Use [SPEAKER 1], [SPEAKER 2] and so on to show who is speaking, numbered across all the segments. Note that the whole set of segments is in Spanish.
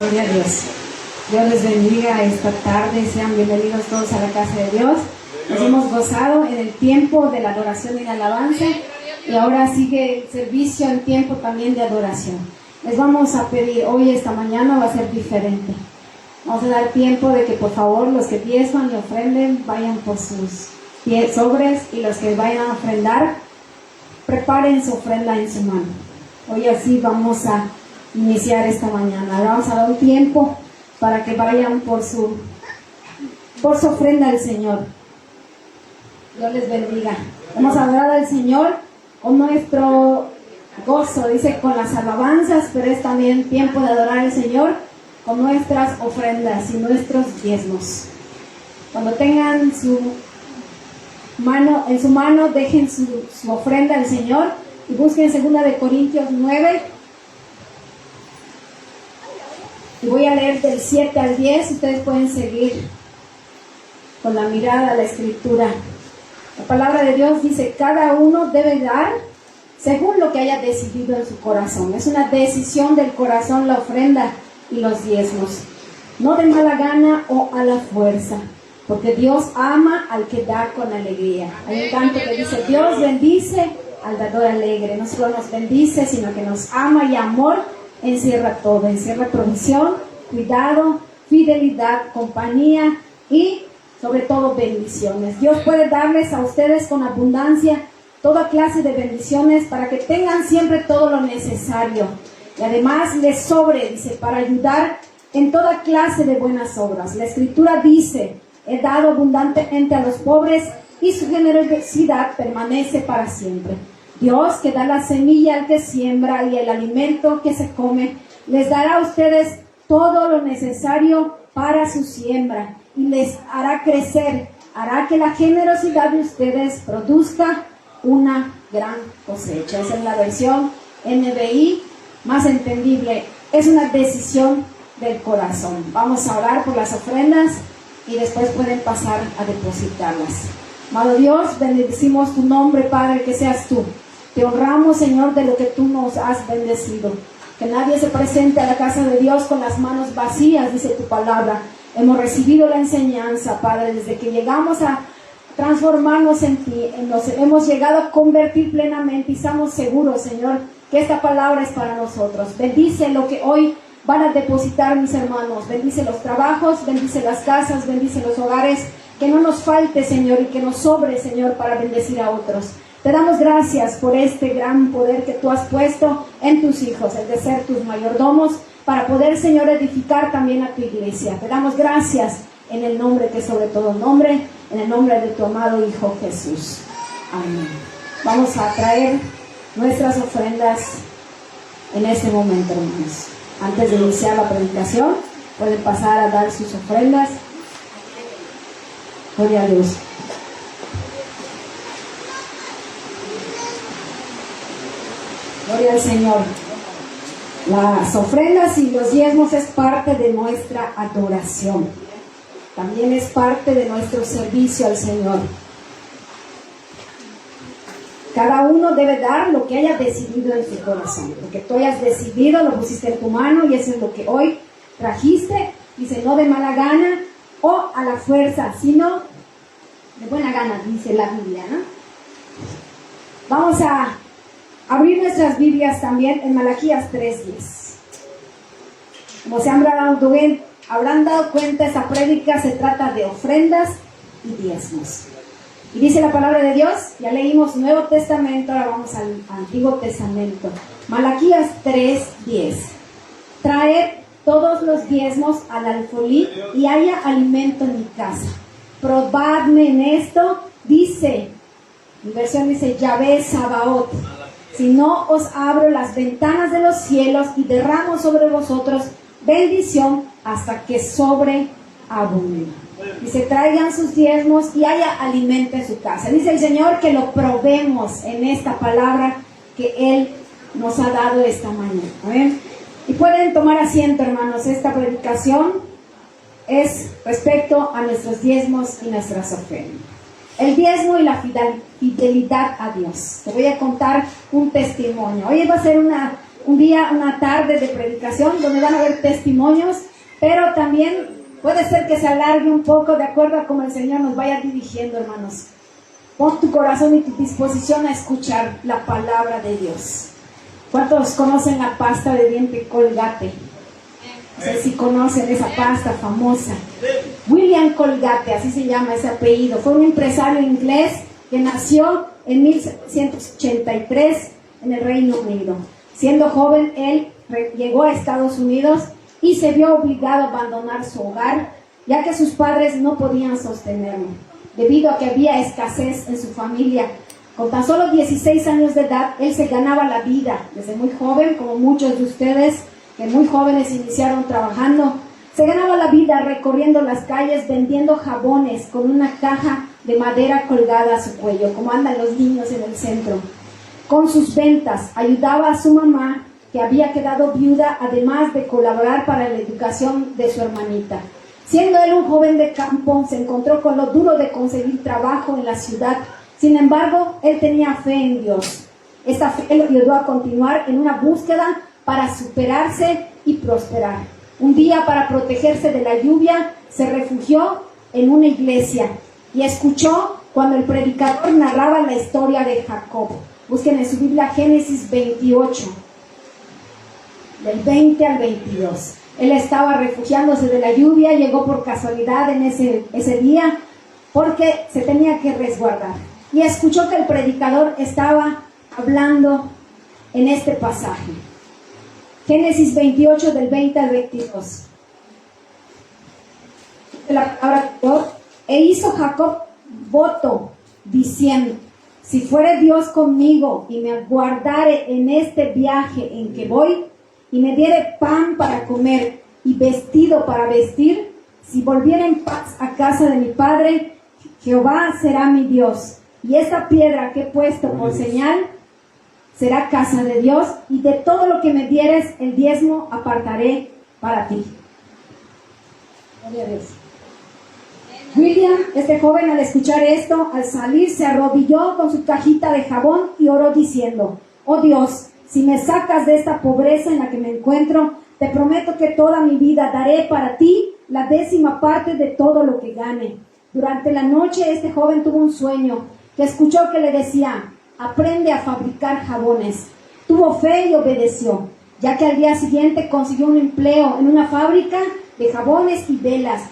[SPEAKER 1] Gloria a Dios. Dios les bendiga esta tarde. Sean bienvenidos todos a la casa de Dios. Nos hemos gozado en el tiempo de la adoración y la alabanza. Y ahora sigue el servicio en tiempo también de adoración. Les vamos a pedir, hoy esta mañana va a ser diferente. Vamos a dar tiempo de que por favor los que diezman y ofrenden vayan por sus sobres, y los que vayan a ofrendar preparen su ofrenda en su mano. Hoy así vamos a iniciar esta mañana. Vamos a dar un tiempo para que vayan por su ofrenda al Señor. Dios les bendiga. Vamos a adorar al Señor con nuestro gozo, dice, con las alabanzas, pero es también tiempo de adorar al Señor con nuestras ofrendas y nuestros diezmos. Cuando tengan en su mano, dejen su ofrenda al Señor y busquen 2 de Corintios 9. Y voy a leer del 7 al 10. Ustedes pueden seguir con la mirada a la escritura. La palabra de Dios dice: cada uno debe dar según lo que haya decidido en su corazón. Es una decisión del corazón la ofrenda y los diezmos, no de mala gana o a la fuerza, porque Dios ama al que da con alegría. Hay un canto que dice: Dios bendice al dador alegre. No solo nos bendice, sino que nos ama, y amor encierra todo, encierra provisión, cuidado, fidelidad, compañía y sobre todo bendiciones. Dios puede darles a ustedes con abundancia toda clase de bendiciones para que tengan siempre todo lo necesario, y además les sobre, dice, para ayudar en toda clase de buenas obras. La escritura dice: he dado abundantemente a los pobres, y su generosidad permanece para siempre. Dios, que da la semilla al que siembra y el alimento que se come, les dará a ustedes todo lo necesario para su siembra y les hará crecer, hará que la generosidad de ustedes produzca una gran cosecha. Esa es la versión NBI más entendible. Es una decisión del corazón. Vamos a orar por las ofrendas y después pueden pasar a depositarlas. Amado Dios, bendecimos tu nombre, Padre, que seas tú. Te honramos, Señor, de lo que tú nos has bendecido. Que nadie se presente a la casa de Dios con las manos vacías, dice tu palabra. Hemos recibido la enseñanza, Padre, desde que llegamos a transformarnos en ti. Hemos llegado a convertir plenamente, y estamos seguros, Señor, que esta palabra es para nosotros. Bendice lo que hoy van a depositar mis hermanos. Bendice los trabajos, bendice las casas, bendice los hogares. Que no nos falte, Señor, y que nos sobre, Señor, para bendecir a otros. Te damos gracias por este gran poder que tú has puesto en tus hijos, el de ser tus mayordomos, para poder, Señor, edificar también a tu iglesia. Te damos gracias en el nombre que sobre todo nombre, en el nombre de tu amado Hijo Jesús. Amén. Vamos a traer nuestras ofrendas en este momento, hermanos. Antes de iniciar la predicación, pueden pasar a dar sus ofrendas. Gloria a Dios. Gloria al Señor. Las ofrendas y los diezmos es parte de nuestra adoración. También es parte de nuestro servicio al Señor. Cada uno debe dar lo que haya decidido en su corazón. Lo que tú hayas decidido lo pusiste en tu mano, y eso es lo que hoy trajiste. Dice: no de mala gana o a la fuerza, sino de buena gana, dice la Biblia, ¿no? Vamos a abrir nuestras Biblias también en Malaquías 3:10. Como se habrán dado cuenta, esta prédica se trata de ofrendas y diezmos. Y dice la palabra de Dios, ya leímos Nuevo Testamento, ahora vamos al Antiguo Testamento. Malaquías 3:10. Traed todos los diezmos al alfolí, y haya alimento en mi casa. Probadme en esto, dice, mi versión dice Yahvé Sabaoth. Si no os abro las ventanas de los cielos y derramo sobre vosotros bendición hasta que sobreabunde. Dice: traigan sus diezmos y haya alimento en su casa. Dice el Señor que lo probemos en esta palabra que Él nos ha dado esta mañana. ¿Amén? Y pueden tomar asiento, hermanos. Esta predicación es respecto a nuestros diezmos y nuestras ofrendas. El diezmo y la fidelidad a Dios. Te voy a contar un testimonio. Hoy va a ser un día, una tarde de predicación donde van a haber testimonios, pero también puede ser que se alargue un poco de acuerdo a cómo el Señor nos vaya dirigiendo, hermanos. Pon tu corazón y tu disposición a escuchar la palabra de Dios. ¿Cuántos conocen la pasta de diente Colgate? No sé si conocen esa pasta famosa. William Colgate, así se llama ese apellido. Fue un empresario inglés que nació en 1783 en el Reino Unido. Siendo joven, él llegó a Estados Unidos y se vio obligado a abandonar su hogar, ya que sus padres no podían sostenerlo, debido a que había escasez en su familia. Con tan solo 16 años de edad, él se ganaba la vida desde muy joven, como muchos de ustedes que muy jóvenes iniciaron trabajando. Se ganaba la vida recorriendo las calles vendiendo jabones con una caja de madera colgada a su cuello, como andan los niños en el centro. Con sus ventas ayudaba a su mamá, que había quedado viuda, además de colaborar para la educación de su hermanita. Siendo él un joven de campo, se encontró con lo duro de conseguir trabajo en la ciudad. Sin embargo, él tenía fe en Dios. Esta fe lo ayudó a continuar en una búsqueda para superarse y prosperar. Un día, para protegerse de la lluvia, se refugió en una iglesia y escuchó cuando el predicador narraba la historia de Jacob. Busquen en su Biblia Génesis 28, del 20 al 22. Él estaba refugiándose de la lluvia, llegó por casualidad en ese día porque se tenía que resguardar. Y escuchó que el predicador estaba hablando en este pasaje. Génesis 28 del 20 al 22. La palabra de Dios: e hizo Jacob voto diciendo: si fuere Dios conmigo y me guardare en este viaje en que voy, y me diere pan para comer y vestido para vestir, si volviera en paz a casa de mi padre, Jehová será mi Dios, y esta piedra que he puesto por señal será casa de Dios, y de todo lo que me dieres el diezmo apartaré para ti. Gloria a Dios. William, este joven, al escuchar esto, al salir se arrodilló con su cajita de jabón y oró diciendo: oh Dios, si me sacas de esta pobreza en la que me encuentro, te prometo que toda mi vida daré para ti la 10ª parte de todo lo que gane. Durante la noche este joven tuvo un sueño que escuchó que le decía: aprende a fabricar jabones. Tuvo fe y obedeció, ya que al día siguiente consiguió un empleo en una fábrica de jabones y velas.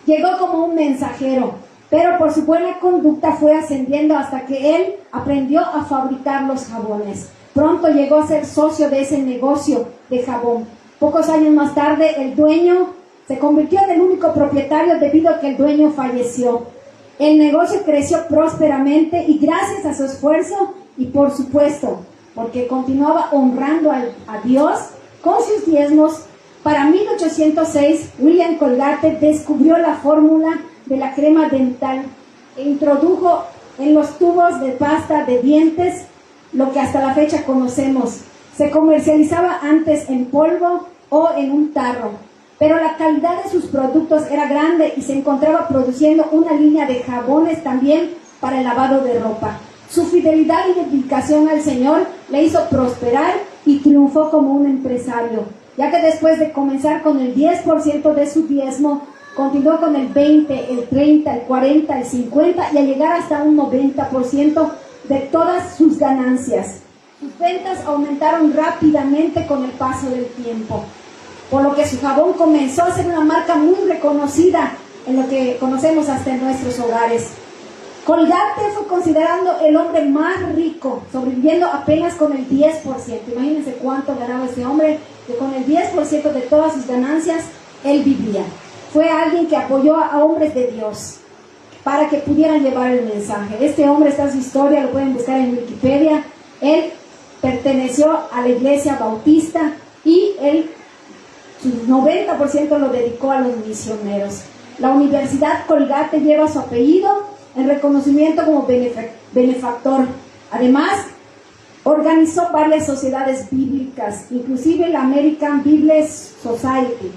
[SPEAKER 1] Llegó como un mensajero, pero por su buena conducta fue ascendiendo hasta que él aprendió a fabricar los jabones. Pronto llegó a ser socio de ese negocio de jabón. Pocos años más tarde, el dueño se convirtió en el único propietario debido a que el dueño falleció. El negocio creció prósperamente y gracias a su esfuerzo y, por supuesto, porque continuaba honrando a Dios con sus diezmos, para 1806 William Colgate descubrió la fórmula de la crema dental e introdujo en los tubos de pasta de dientes lo que hasta la fecha conocemos. Se comercializaba antes en polvo o en un tarro, pero la calidad de sus productos era grande y se encontraba produciendo una línea de jabones también para el lavado de ropa. Su fidelidad y dedicación al Señor le hizo prosperar y triunfó como un empresario, ya que después de comenzar con el 10% de su diezmo, continuó con el 20, el 30, el 40, el 50 y a llegar hasta un 90% de todas sus ganancias. Sus ventas aumentaron rápidamente con el paso del tiempo, por lo que su jabón comenzó a ser una marca muy reconocida en lo que conocemos hasta en nuestros hogares. Colgate fue considerado el hombre más rico, sobreviviendo apenas con el 10%. Imagínense cuánto ganaba este hombre, que con el 10% de todas sus ganancias, él vivía. Fue alguien que apoyó a hombres de Dios para que pudieran llevar el mensaje. Este hombre, está en su historia, lo pueden buscar en Wikipedia. Él perteneció a la iglesia bautista y él, su 90% lo dedicó a los misioneros. La Universidad Colgate lleva su apellido en reconocimiento como benefactor. Además, organizó varias sociedades bíblicas, inclusive la American Bible Society.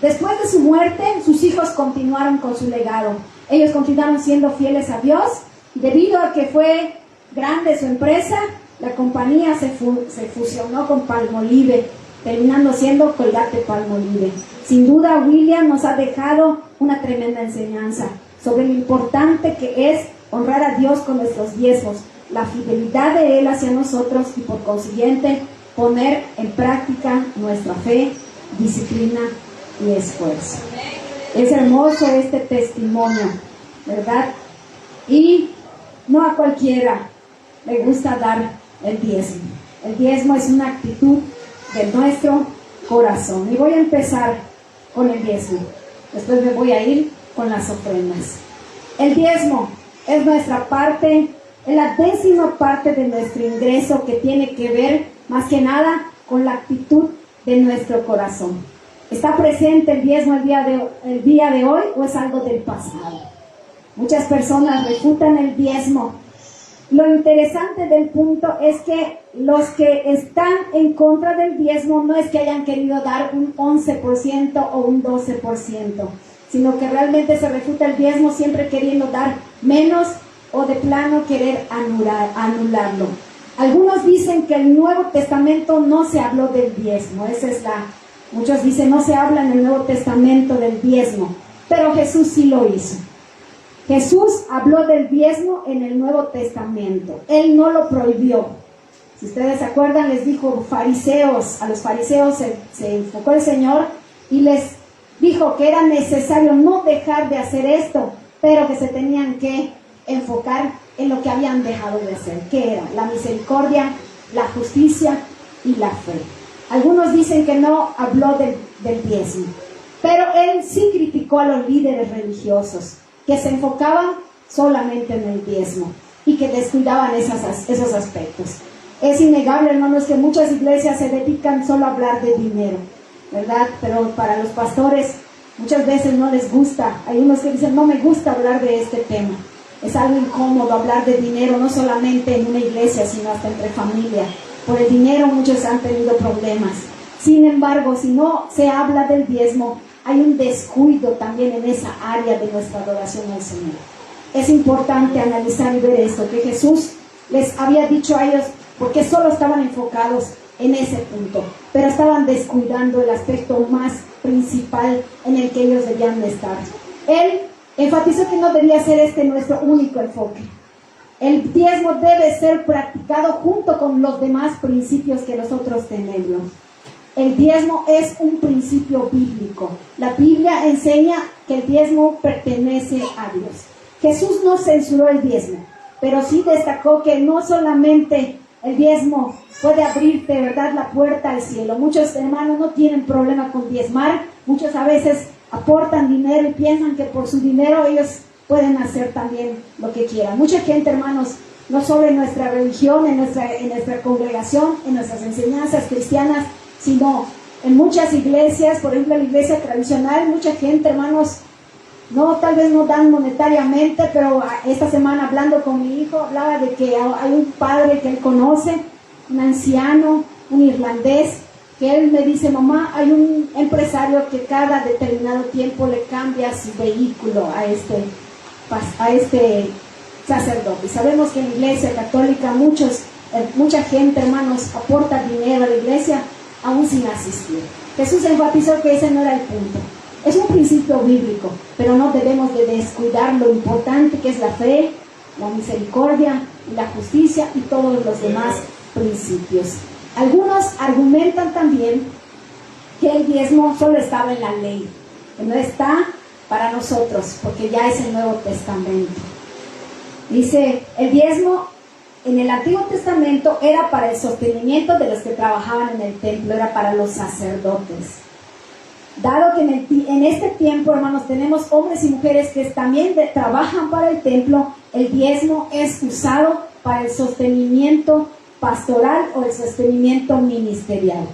[SPEAKER 1] Después de su muerte, sus hijos continuaron con su legado. Ellos continuaron siendo fieles a Dios, y debido a que fue grande su empresa, la compañía se fusionó con Palmolive, terminando siendo Colgate-Palmolive. Sin duda, William nos ha dejado una tremenda enseñanza sobre lo importante que es honrar a Dios con nuestros diezmos, la fidelidad de Él hacia nosotros y por consiguiente poner en práctica nuestra fe, disciplina y esfuerzo. Es hermoso este testimonio, ¿verdad? Y no a cualquiera le gusta dar el diezmo. El diezmo es una actitud de nuestro corazón. Y voy a empezar con el diezmo. Después me voy a ir con las ofrendas. El diezmo es nuestra parte, es la 10ª parte de nuestro ingreso, que tiene que ver más que nada con la actitud de nuestro corazón. ¿Está presente el diezmo el día de hoy o es algo del pasado? Muchas personas refutan el diezmo. Lo interesante del punto es que los que están en contra del diezmo no es que hayan querido dar un 11% o un 12%, sino que realmente se refuta el diezmo siempre queriendo dar menos o de plano querer anularlo. Algunos dicen que el Nuevo Testamento no se habló del diezmo. Muchos dicen no se habla en el Nuevo Testamento del diezmo, pero Jesús sí lo hizo. Jesús habló del diezmo en el Nuevo Testamento. Él no lo prohibió. Si ustedes se acuerdan, les dijo a los fariseos se enfocó el Señor y les dijo que era necesario no dejar de hacer esto, pero que se tenían que enfocar en lo que habían dejado de hacer, que era la misericordia, la justicia y la fe. Algunos dicen que no habló del diezmo, pero él sí criticó a los líderes religiosos que se enfocaban solamente en el diezmo y que descuidaban esos aspectos. Es innegable, hermanos, que muchas iglesias se dedican solo a hablar de dinero, ¿verdad? Pero para los pastores muchas veces no les gusta. Hay unos que dicen, no me gusta hablar de este tema. Es algo incómodo hablar de dinero, no solamente en una iglesia, sino hasta entre familia. Por el dinero muchos han tenido problemas. Sin embargo, si no se habla del diezmo, hay un descuido también en esa área de nuestra adoración al Señor. Es importante analizar y ver esto, que Jesús les había dicho a ellos, porque solo estaban enfocados en ese punto, pero estaban descuidando el aspecto más principal en el que ellos debían de estar. Él enfatizó que no debía ser este nuestro único enfoque. El diezmo debe ser practicado junto con los demás principios que nosotros tenemos. El diezmo es un principio bíblico. La Biblia enseña que el diezmo pertenece a Dios. Jesús no censuró el diezmo, pero sí destacó que no solamente el diezmo puede abrirte, ¿verdad?, la puerta al cielo. Muchos hermanos no tienen problema con diezmar. Muchos a veces aportan dinero y piensan que por su dinero ellos pueden hacer también lo que quieran. Mucha gente, hermanos, no solo en nuestra religión, en nuestra congregación, en nuestras enseñanzas cristianas, sino en muchas iglesias, por ejemplo la iglesia tradicional, mucha gente, hermanos, tal vez no dan monetariamente, pero esta semana hablando con mi hijo, hablaba de que hay un padre que él conoce, un anciano, un irlandés, que él me dice, mamá, hay un empresario que cada determinado tiempo le cambia su vehículo a este sacerdote. Y sabemos que en la iglesia católica mucha gente, hermanos, aporta dinero a la iglesia aún sin asistir. Jesús enfatizó que ese no era el punto. Es un principio bíblico, pero no debemos de descuidar lo importante que es la fe, la misericordia, la justicia y todos los demás principios. Algunos argumentan también que el diezmo solo estaba en la ley, que no está para nosotros, porque ya es el Nuevo Testamento. Dice, el diezmo en el Antiguo Testamento era para el sostenimiento de los que trabajaban en el templo, era para los sacerdotes. Dado que en este tiempo, hermanos, tenemos hombres y mujeres que también trabajan para el templo, el diezmo es usado para el sostenimiento pastoral o el sostenimiento ministerial.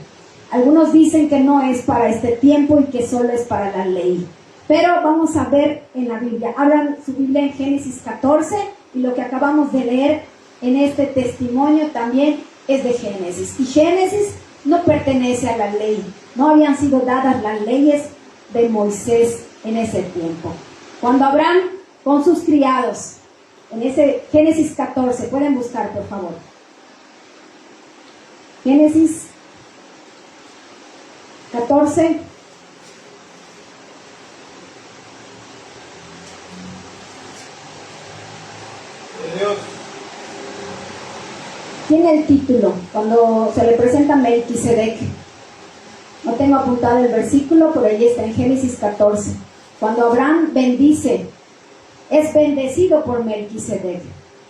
[SPEAKER 1] Algunos dicen que no es para este tiempo y que solo es para la ley. Pero vamos a ver en la Biblia. Abran su Biblia en Génesis 14 y lo que acabamos de leer en este testimonio también es de Génesis. Y Génesis no pertenece a la ley. No habían sido dadas las leyes de Moisés en ese tiempo. Cuando Abraham con sus criados, en ese Génesis 14, pueden buscar por favor. Génesis 14. Tiene el título cuando se le presenta a Melquisedec. No tengo apuntado el versículo, pero ahí está en Génesis 14. Cuando Abraham bendice, es bendecido por Melquisedec.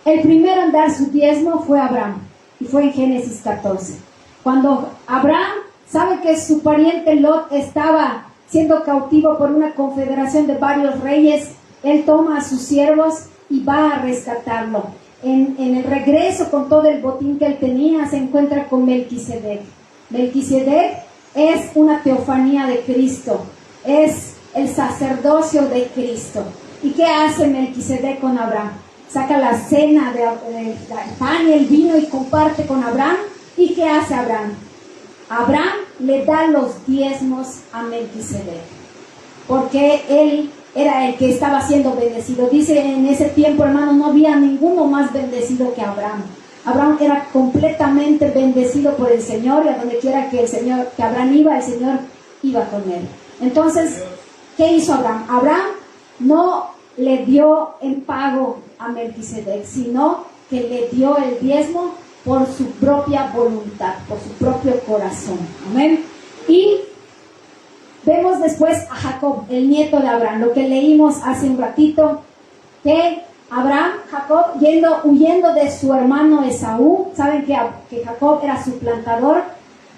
[SPEAKER 1] El primero en dar su diezmo fue Abraham, y fue en Génesis 14. Cuando Abraham sabe que su pariente Lot estaba siendo cautivo por una confederación de varios reyes, él toma a sus siervos y va a rescatarlo. En el regreso, con todo el botín que él tenía, se encuentra con Melquisedec. Melquisedec es una teofanía de Cristo, es el sacerdocio de Cristo. ¿Y qué hace Melquisedec con Abraham? Saca la cena de pan y el vino y comparte con Abraham. ¿Y qué hace Abraham? Abraham le da los diezmos a Melquisedec, porque él era el que estaba siendo bendecido. Dice en ese tiempo, hermano, no había ninguno más bendecido que Abraham. Abraham era completamente bendecido por el Señor, y a donde quiera que Abraham iba, el Señor iba con él. Entonces, ¿qué hizo Abraham? Abraham no le dio en pago a Melquisedec, sino que le dio el diezmo por su propia voluntad, por su propio corazón. Amén. Y vemos después a Jacob, el nieto de Abraham, lo que leímos hace un ratito, que Jacob, huyendo de su hermano Esaú. Saben que Jacob era suplantador,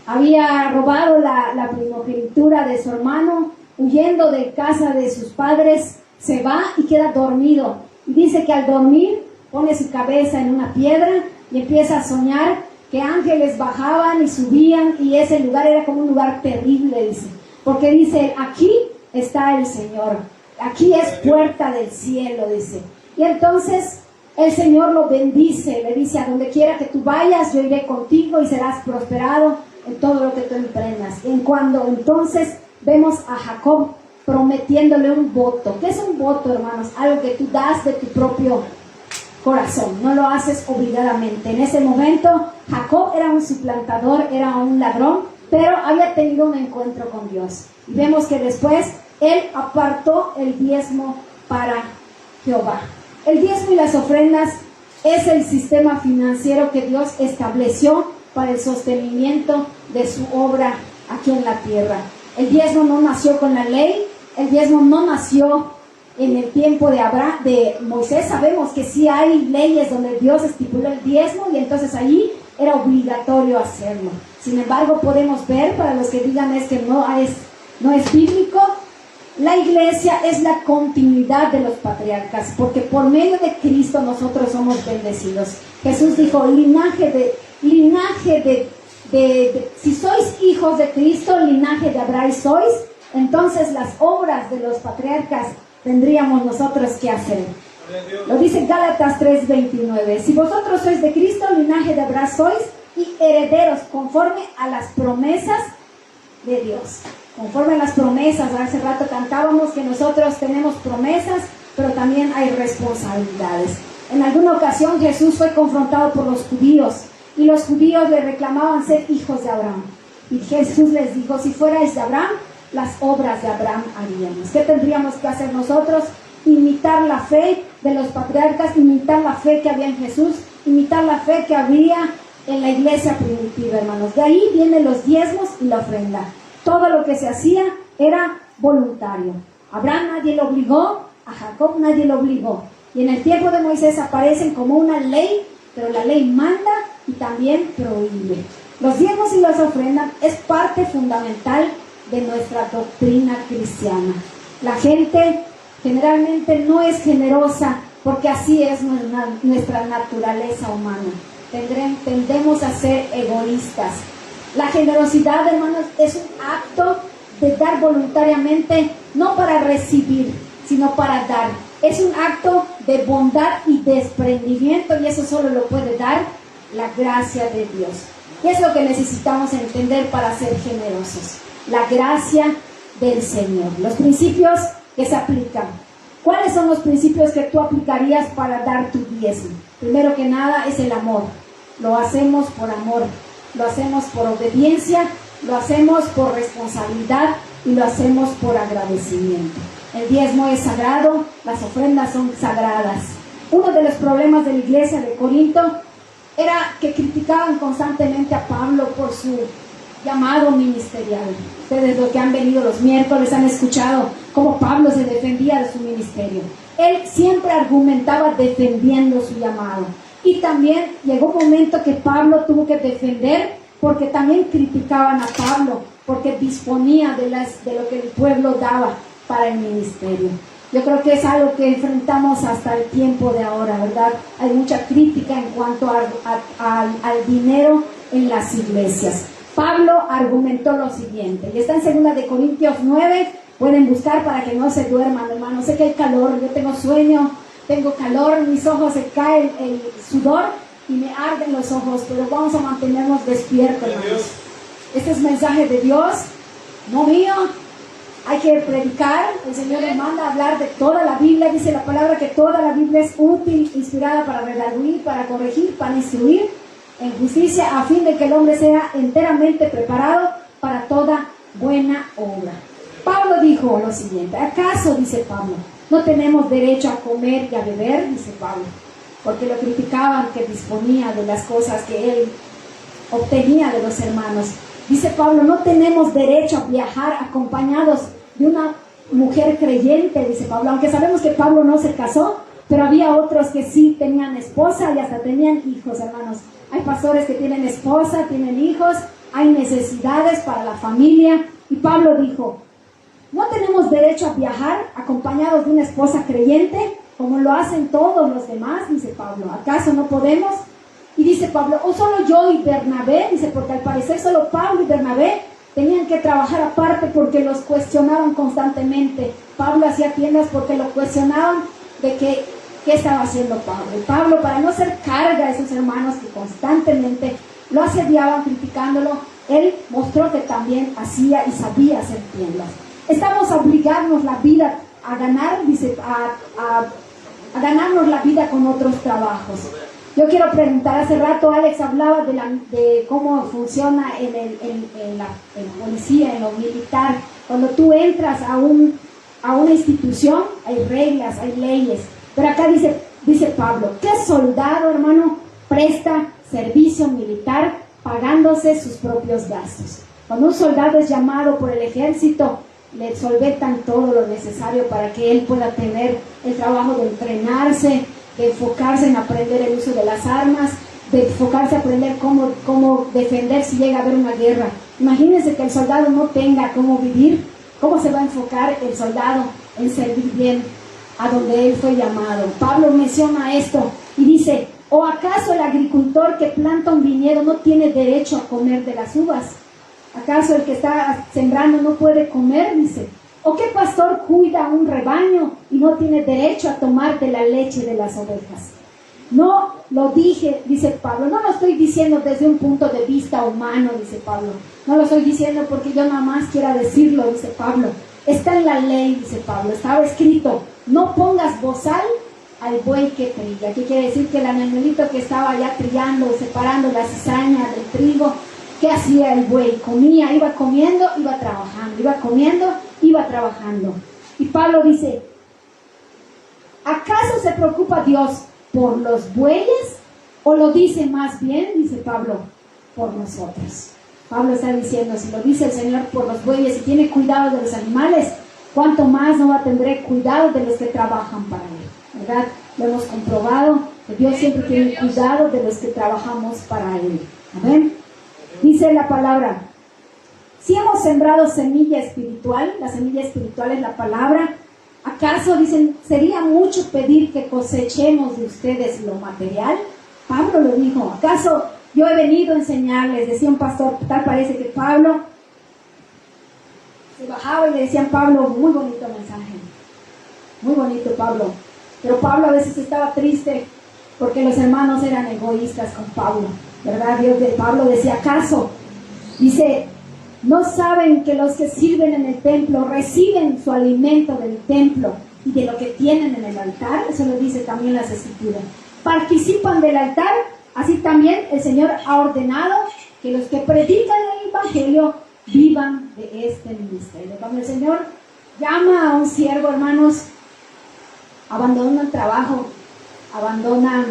[SPEAKER 1] había robado la primogenitura de su hermano, huyendo de casa de sus padres, se va y queda dormido. Y dice que al dormir pone su cabeza en una piedra y empieza a soñar que ángeles bajaban y subían, y ese lugar era como un lugar terrible, dice. Porque dice, aquí está el Señor, aquí es puerta del cielo, dice. Y entonces el Señor lo bendice, le dice, a donde quiera que tú vayas, yo iré contigo y serás prosperado en todo lo que tú emprendas. Entonces vemos a Jacob prometiéndole un voto. ¿Qué es un voto, hermanos? Algo que tú das de tu propio corazón, no lo haces obligadamente. En ese momento Jacob era un suplantador, era un ladrón, pero había tenido un encuentro con Dios. Y vemos que después él apartó el diezmo para Jehová. El diezmo y las ofrendas es el sistema financiero que Dios estableció para el sostenimiento de su obra aquí en la tierra. El diezmo no nació con la ley, el diezmo no nació en el tiempo de Moisés. Sabemos que sí hay leyes donde Dios estipuló el diezmo, y entonces allí era obligatorio hacerlo. Sin embargo, podemos ver, para los que digan es que no es bíblico, la iglesia es la continuidad de los patriarcas, porque por medio de Cristo nosotros somos bendecidos. Jesús dijo, si sois hijos de Cristo, linaje de Abraham sois. Entonces las obras de los patriarcas tendríamos nosotros que hacer. Lo dice Gálatas 3:29. Si vosotros sois de Cristo, linaje de Abraham sois, y herederos conforme a las promesas de Dios. Conforme a las promesas. Hace rato cantábamos que nosotros tenemos promesas, pero también hay responsabilidades. En alguna ocasión Jesús fue confrontado por los judíos, y los judíos le reclamaban ser hijos de Abraham. Y Jesús les dijo, si fuerais de Abraham, las obras de Abraham haríamos. ¿Qué tendríamos que hacer nosotros? Imitar la fe de los patriarcas, imitar la fe que había en Jesús, imitar la fe que había en la iglesia primitiva, hermanos. De ahí vienen los diezmos y la ofrenda. Todo lo que se hacía era voluntario. A Abraham nadie lo obligó, a Jacob nadie lo obligó. Y en el tiempo de Moisés aparecen como una ley, pero la ley manda y también prohíbe. Los diezmos y las ofrendas es parte fundamental de nuestra doctrina cristiana. La gente generalmente no es generosa porque así es nuestra naturaleza humana. Tendemos a ser egoístas. La generosidad, hermanos, es un acto de dar voluntariamente, no para recibir, sino para dar. Es un acto de bondad y desprendimiento, y eso solo lo puede dar la gracia de Dios. Y es lo que necesitamos entender para ser generosos. La gracia del Señor. Los principios que se aplican. ¿Cuáles son los principios que tú aplicarías para dar tu diezmo? Primero que nada es el amor. Lo hacemos por amor. lo hacemos por obediencia, lo hacemos por responsabilidad y lo hacemos por agradecimiento. El diezmo es sagrado, las ofrendas son sagradas. Uno de los problemas de la iglesia de Corinto era que criticaban constantemente a Pablo por su llamado ministerial. Ustedes, los que han venido los miércoles, han escuchado cómo Pablo se defendía de su ministerio. Él siempre argumentaba defendiendo su llamado. Y también llegó un momento que Pablo tuvo que defender, porque también criticaban a Pablo, porque disponía de lo que el pueblo daba para el ministerio. Yo creo que es algo que enfrentamos hasta el tiempo de ahora, ¿verdad? Hay mucha crítica en cuanto al dinero en las iglesias. Pablo argumentó lo siguiente, y está en 2 Corintios 9, pueden buscar para que no se duerman, hermanos. Sé que hay calor, yo tengo sueño, tengo calor, mis ojos se cae el sudor y me arden los ojos, pero vamos a mantenernos despiertos, hermanos. Este es mensaje de Dios, no mío. Hay que predicar, el Señor nos manda a hablar de toda la Biblia. Dice la palabra que toda la Biblia es útil, inspirada para redarguir, para corregir, para instruir en justicia, a fin de que el hombre sea enteramente preparado para toda buena obra. Pablo dijo lo siguiente, ¿acaso, dice Pablo, no tenemos derecho a comer y a beber? Dice Pablo, porque lo criticaban que disponía de las cosas que él obtenía de los hermanos. Dice Pablo, no tenemos derecho a viajar acompañados de una mujer creyente, dice Pablo, aunque sabemos que Pablo no se casó, pero había otros que sí tenían esposa y hasta tenían hijos, hermanos. Hay pastores que tienen esposa, tienen hijos, hay necesidades para la familia. Y Pablo dijo, no tenemos derecho a viajar acompañados de una esposa creyente, como lo hacen todos los demás, dice Pablo. ¿Acaso no podemos? Y dice Pablo, o solo yo y Bernabé, dice, porque al parecer solo Pablo y Bernabé tenían que trabajar aparte porque los cuestionaban constantemente. Pablo hacía tiendas porque lo cuestionaban de qué estaba haciendo Pablo. Y Pablo, para no ser carga a esos hermanos que constantemente lo asediaban criticándolo, él mostró que también hacía y sabía hacer tiendas. Estamos a obligarnos la vida a ganar, dice, a ganarnos la vida con otros trabajos. Yo quiero preguntar, hace rato Alex hablaba de cómo funciona en la policía, en lo militar. Cuando tú entras a una institución, hay reglas, hay leyes. Pero acá dice Pablo, ¿qué soldado, hermano, presta servicio militar pagándose sus propios gastos? Cuando un soldado es llamado por el ejército, le solventan todo lo necesario para que él pueda tener el trabajo de entrenarse, de enfocarse en aprender el uso de las armas, de enfocarse a aprender cómo defender si llega a haber una guerra. Imagínense que el soldado no tenga cómo vivir, ¿cómo se va a enfocar el soldado en servir bien a donde él fue llamado? Pablo menciona esto y dice, ¿o acaso el agricultor que planta un viñedo no tiene derecho a comer de las uvas? ¿Acaso el que está sembrando no puede comer? Dice. ¿O qué pastor cuida un rebaño y no tiene derecho a tomar de la leche de las ovejas? No lo dije, dice Pablo, no lo estoy diciendo desde un punto de vista humano, dice Pablo. No lo estoy diciendo porque yo nada más quiera decirlo, dice Pablo. Está en la ley, dice Pablo, estaba escrito, no pongas bozal al buey que trilla. ¿Qué quiere decir? Que el animalito que estaba ya trillando, separando la cizaña del trigo, ¿qué hacía el buey? Comía, iba comiendo, iba trabajando, iba comiendo, iba trabajando. Y Pablo dice, ¿acaso se preocupa Dios por los bueyes? ¿O lo dice más bien, dice Pablo, por nosotros? Pablo está diciendo, si lo dice el Señor por los bueyes y tiene cuidado de los animales, ¿cuánto más no va a tener cuidado de los que trabajan para Él? ¿Verdad? Lo hemos comprobado, que Dios siempre tiene cuidado de los que trabajamos para Él. ¿Amén? Dice la palabra, si hemos sembrado semilla espiritual, la semilla espiritual es la palabra, ¿acaso, dicen, sería mucho pedir que cosechemos de ustedes lo material? Pablo lo dijo, ¿acaso yo he venido a enseñarles? Decía un pastor, tal parece que Pablo se bajaba y le decían, Pablo, muy bonito mensaje, muy bonito Pablo, pero Pablo a veces estaba triste porque los hermanos eran egoístas con Pablo, ¿verdad? Pablo decía, ¿acaso? Dice, ¿no saben que los que sirven en el templo reciben su alimento del templo y de lo que tienen en el altar? Eso lo dice también las Escrituras. Participan del altar, así también el Señor ha ordenado que los que predican el Evangelio vivan de este ministerio. Cuando el Señor llama a un siervo, hermanos, abandona el trabajo, abandona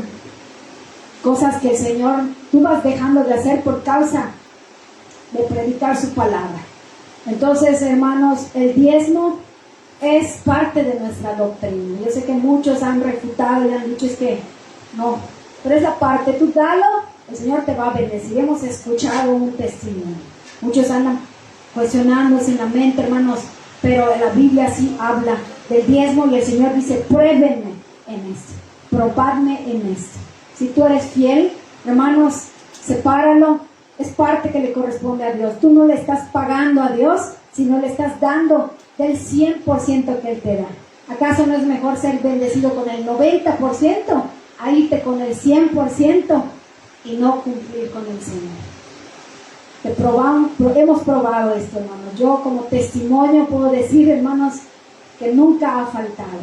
[SPEAKER 1] cosas que el Señor, tú vas dejando de hacer por causa de predicar su palabra. Entonces, hermanos, el diezmo es parte de nuestra doctrina. Yo sé que muchos han refutado y han dicho es que no, pero es la parte, tú dalo, el Señor te va a bendecir. Hemos escuchado un testimonio. Muchos andan cuestionándose en la mente, hermanos, pero la Biblia sí habla del diezmo y el Señor dice, pruébenme en esto, probadme en esto. Si tú eres fiel, hermanos, sepáralo, es parte que le corresponde a Dios. Tú no le estás pagando a Dios, sino le estás dando del 100% que Él te da. ¿Acaso no es mejor ser bendecido con el 90%, a irte con el 100% y no cumplir con el Señor? Hemos probado esto, hermanos. Yo como testimonio puedo decir, hermanos, que nunca ha faltado.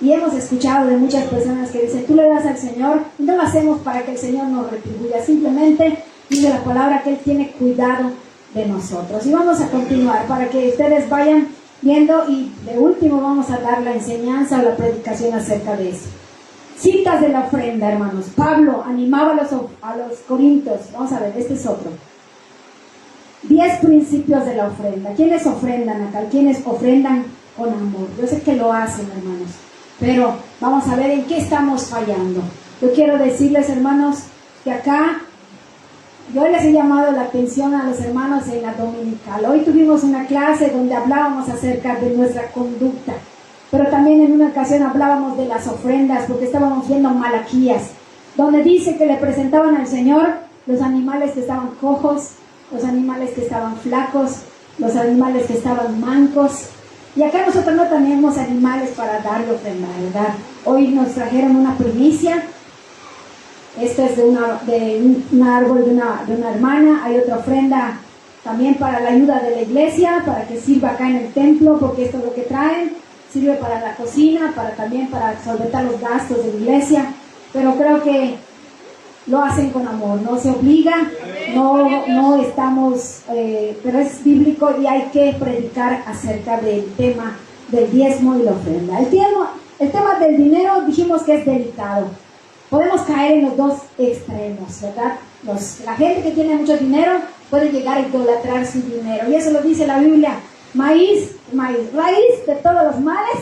[SPEAKER 1] Y hemos escuchado de muchas personas que dicen, tú le das al Señor, y no lo hacemos para que el Señor nos retribuya, simplemente dice la palabra que Él tiene cuidado de nosotros. Y vamos a continuar para que ustedes vayan viendo, y de último vamos a dar la enseñanza o la predicación acerca de eso. Citas de la ofrenda, hermanos. Pablo animaba a los corintios. Vamos a ver, este es otro. 10 principios de la ofrenda. ¿Quiénes ofrendan acá? ¿Quiénes ofrendan con amor? Yo sé que lo hacen, hermanos, pero vamos a ver en qué estamos fallando. Yo quiero decirles, hermanos, que acá yo les he llamado la atención a los hermanos en la dominical. Hoy tuvimos una clase donde hablábamos acerca de nuestra conducta, pero también en una ocasión hablábamos de las ofrendas, porque estábamos viendo Malaquías, donde dice que le presentaban al Señor los animales que estaban cojos, los animales que estaban flacos, los animales que estaban mancos. Y acá nosotros no tenemos animales para darle ofrenda, ¿verdad? Hoy nos trajeron una primicia. Esto es de un árbol de una hermana. Hay otra ofrenda también para la ayuda de la iglesia, para que sirva acá en el templo, porque esto es lo que traen. Sirve para la cocina, también para solventar los gastos de la iglesia. Pero creo que lo hacen con amor, no se obliga, no estamos, pero es bíblico y hay que predicar acerca del tema del diezmo y la ofrenda. El tema del dinero dijimos que es delicado. Podemos caer en los dos extremos, ¿verdad? La gente que tiene mucho dinero puede llegar a idolatrar su dinero, y eso lo dice la Biblia. Raíz de todos los males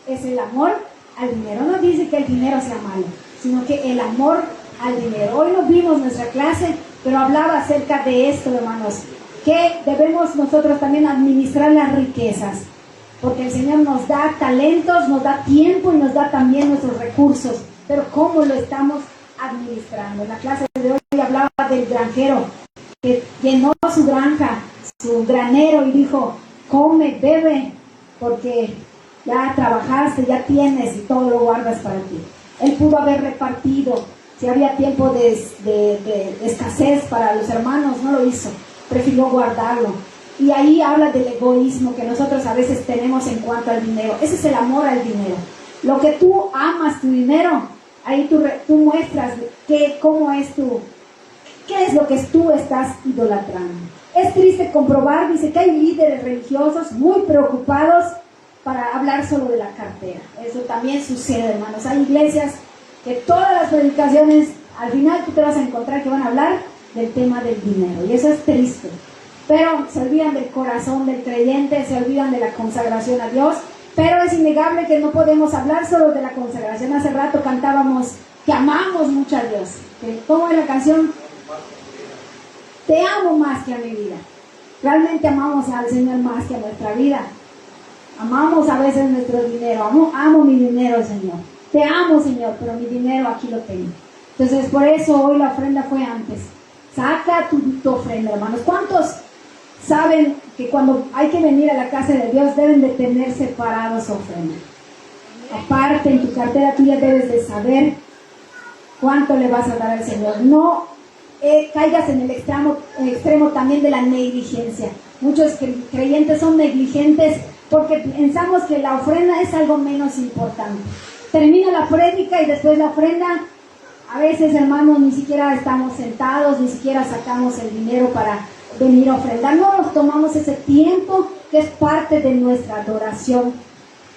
[SPEAKER 1] es el amor al dinero. No dice que el dinero sea malo, sino que el amor al dinero. Hoy no vimos nuestra clase, pero hablaba acerca de esto, hermanos, que debemos nosotros también administrar las riquezas, porque el Señor nos da talentos, nos da tiempo y nos da también nuestros recursos, pero ¿cómo lo estamos administrando? En la clase de hoy hablaba del granjero que llenó su granja, su granero, y dijo, come, bebe, porque ya trabajaste, ya tienes y todo lo guardas para ti. Él pudo haber repartido. Si había tiempo de escasez para los hermanos, no lo hizo, prefirió guardarlo. Y ahí habla del egoísmo que nosotros a veces tenemos en cuanto al dinero. Ese es el amor al dinero. Lo que tú amas tu dinero, ahí tú muestras cómo es qué es lo que tú estás idolatrando. Es triste comprobar, dice, que hay líderes religiosos muy preocupados para hablar solo de la cartera. Eso también sucede, hermanos. Hay iglesias que todas las predicaciones, al final tú te vas a encontrar que van a hablar del tema del dinero, y eso es triste. Pero se olvidan del corazón del creyente, se olvidan de la consagración a Dios. Pero es innegable que no podemos hablar solo de la consagración. Hace rato cantábamos que amamos mucho a Dios. ¿Cómo es la canción? Te amo más que a mi vida. Realmente amamos al Señor más que a nuestra vida. Amamos a veces nuestro dinero. Amo mi dinero, Señor. Te amo, Señor, pero mi dinero aquí lo tengo. Entonces, por eso hoy la ofrenda fue antes. Saca tu ofrenda, hermanos. ¿Cuántos saben que cuando hay que venir a la casa de Dios deben de tener separado su ofrenda? Aparte, en tu cartera tú ya debes de saber cuánto le vas a dar al Señor. No caigas en el extremo también de la negligencia. Muchos creyentes son negligentes porque pensamos que la ofrenda es algo menos importante. Termina la prédica y después la ofrenda, A veces, hermanos, ni siquiera estamos sentados, ni siquiera sacamos el dinero para venir a ofrendar. No nos tomamos ese tiempo que es parte de nuestra adoración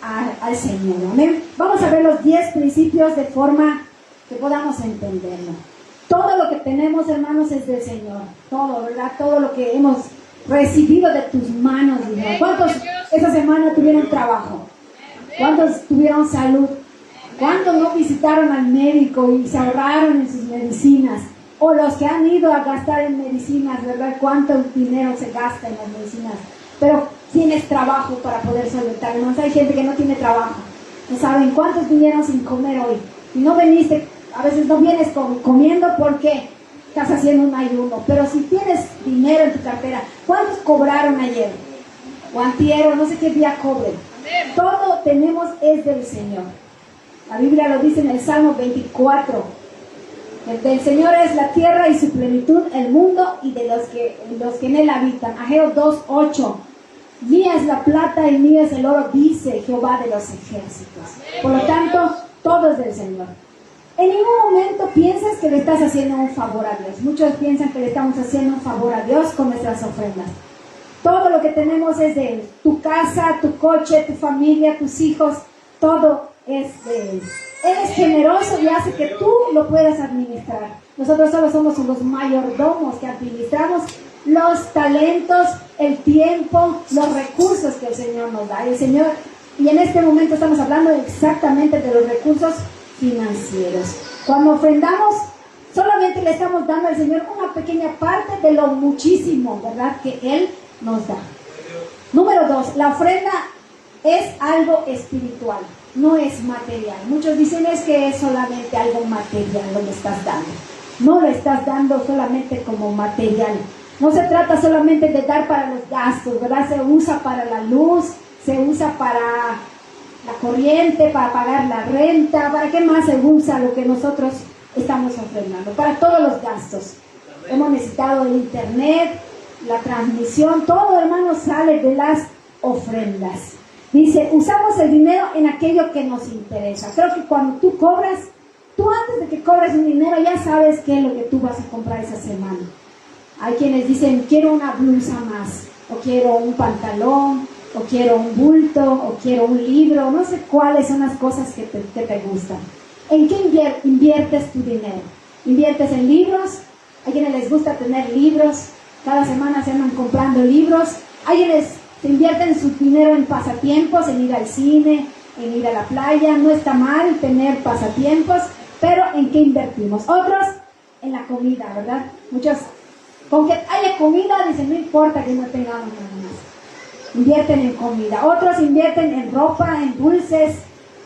[SPEAKER 1] al Señor. Amén. Vamos a ver los 10 principios de forma que podamos entenderlo. Todo lo que tenemos, hermanos, es del Señor. Todo, ¿verdad? Todo lo que hemos recibido de tus manos, Señor. ¿Cuántos esa semana tuvieron trabajo? ¿Cuántos tuvieron salud? ¿Cuántos no visitaron al médico y se ahorraron en sus medicinas? O los que han ido a gastar en medicinas, ¿verdad? ¿Cuánto dinero se gasta en las medicinas? Pero tienes trabajo para poder solventar. Hermanos, hay gente que no tiene trabajo. No saben cuántos vinieron sin comer hoy. Y no veniste, a veces no vienes comiendo porque estás haciendo un ayuno. Pero si tienes dinero en tu cartera, ¿cuántos cobraron ayer? O antier, no sé qué día cobren. Todo tenemos es del Señor. La Biblia lo dice en el Salmo 24. Del Señor es la tierra y su plenitud, el mundo y de los que en él habitan. Ageo 2:8. Mía es la plata y mío es el oro, dice Jehová de los ejércitos. Por lo tanto, todo es del Señor. En ningún momento piensas que le estás haciendo un favor a Dios. Muchos piensan que le estamos haciendo un favor a Dios con nuestras ofrendas. Todo lo que tenemos es de Él. Tu casa, tu coche, tu familia, tus hijos, todo es de Él. Él es generoso y hace que tú lo puedas administrar. Nosotros solo somos los mayordomos que administramos los talentos, el tiempo, los recursos que el Señor nos da. Y en este momento estamos hablando exactamente de los recursos financieros. Cuando ofrendamos, solamente le estamos dando al Señor una pequeña parte de lo muchísimo, ¿verdad?, que Él nos da. Número 2, la ofrenda es algo espiritual, no es material. Muchos dicen es que es solamente algo material lo que estás dando. No lo estás dando solamente como material. No se trata solamente de dar para los gastos, ¿verdad? Se usa para la luz, se usa para la corriente, para pagar la renta. ¿Para qué más se usa lo que nosotros estamos ofrendando? Para todos los gastos. Hemos necesitado el internet, la transmisión, todo, hermano, sale de las ofrendas. Dice, usamos el dinero en aquello que nos interesa. Creo que cuando tú cobras, tú antes de que cobres un dinero ya sabes qué es lo que tú vas a comprar esa semana. Hay quienes dicen, quiero una blusa más, o quiero un pantalón, o quiero un bulto, o quiero un libro, no sé cuáles son las cosas que te gustan. ¿En qué inviertes tu dinero? ¿Inviertes en libros? Hay quienes les gusta tener libros, cada semana se andan comprando libros. Hay quienes se invierten su dinero en pasatiempos, en ir al cine, en ir a la playa. No está mal tener pasatiempos, pero ¿en qué invertimos? Otros en la comida, ¿verdad? Muchos, con que haya comida, dicen, no importa que no tengamos nada más. Invierten en comida. Otros invierten en ropa, en dulces,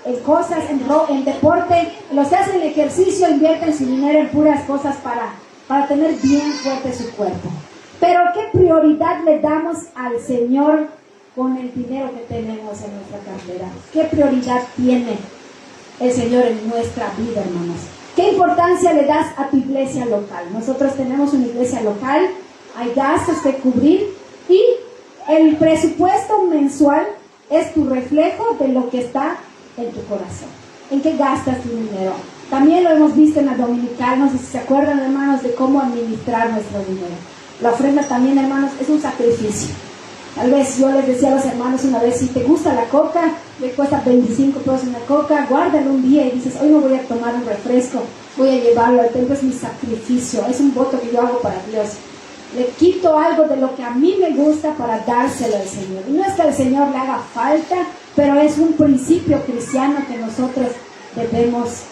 [SPEAKER 1] en cosas, en deporte. Los que hacen el ejercicio invierten su dinero en puras cosas para tener bien fuerte su cuerpo. Pero ¿qué prioridad le damos al Señor con el dinero que tenemos en nuestra cartera? ¿Qué prioridad tiene el Señor en nuestra vida, hermanos? ¿Qué importancia le das a tu iglesia local? Nosotros tenemos una iglesia local, hay gastos que cubrir y el presupuesto mensual es tu reflejo de lo que está en tu corazón. ¿En qué gastas tu dinero? También lo hemos visto en la dominical, no sé si se acuerdan, hermanos, de cómo administrar nuestro dinero. La ofrenda también, hermanos, es un sacrificio. Tal vez yo les decía a los hermanos una vez, si te gusta la coca, le cuesta 25 pesos una coca, guárdalo un día y dices, hoy no voy a tomar un refresco, voy a llevarlo al templo, es mi sacrificio, es un voto que yo hago para Dios. Le quito algo de lo que a mí me gusta para dárselo al Señor. Y no es que al Señor le haga falta, pero es un principio cristiano que nosotros debemos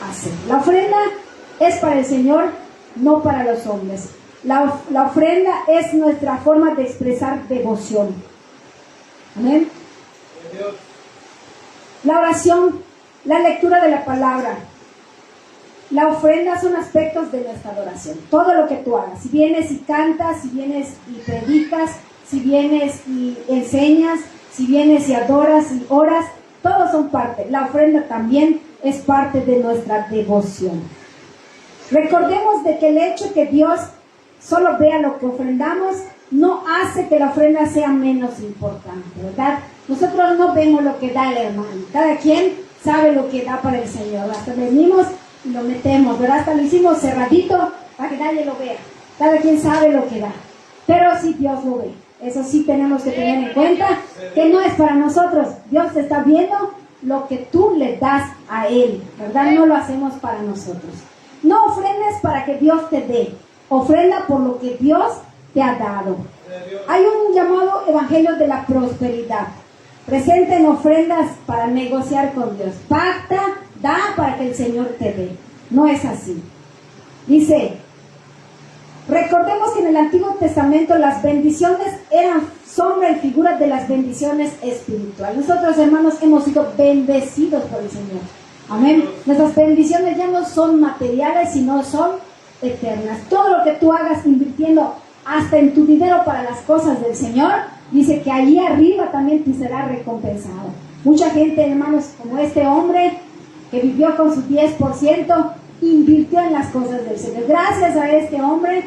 [SPEAKER 1] hacer. La ofrenda es para el Señor, no para los hombres. La ofrenda es nuestra forma de expresar devoción. Amén. La oración, la lectura de la palabra. La ofrenda son aspectos de nuestra adoración. Todo lo que tú hagas. Si vienes y cantas, si vienes y predicas, si vienes y enseñas, si vienes y adoras y oras, todos son parte. La ofrenda también es parte de nuestra devoción. Recordemos de que el hecho que Dios solo vea lo que ofrendamos no hace que la ofrenda sea menos importante, ¿verdad? Nosotros no vemos lo que da el hermano. Cada quien sabe lo que da para el Señor. Hasta venimos y lo metemos, ¿verdad? Hasta lo hicimos cerradito para que nadie lo vea. Cada quien sabe lo que da, pero sí Dios lo ve. Eso sí tenemos que tener en cuenta, que no es para nosotros. Dios te está viendo lo que tú le das a Él, ¿verdad? No lo hacemos para nosotros. No ofrendes para que Dios te dé, ofrenda por lo que Dios te ha dado. Hay un llamado evangelio de la prosperidad. Presenten ofrendas para negociar con Dios. Pacta, da para que el Señor te dé. No es así. Dice, recordemos que en el Antiguo Testamento las bendiciones eran sombra y figura de las bendiciones espirituales. Nosotros, hermanos, hemos sido bendecidos por el Señor. Amén. Nuestras bendiciones ya no son materiales, sino son eternas. Todo lo que tú hagas invirtiendo hasta en tu dinero para las cosas del Señor, dice que allí arriba también te será recompensado. Mucha gente, hermanos, como este hombre que vivió con su 10%, invirtió en las cosas del Señor. Gracias a este hombre,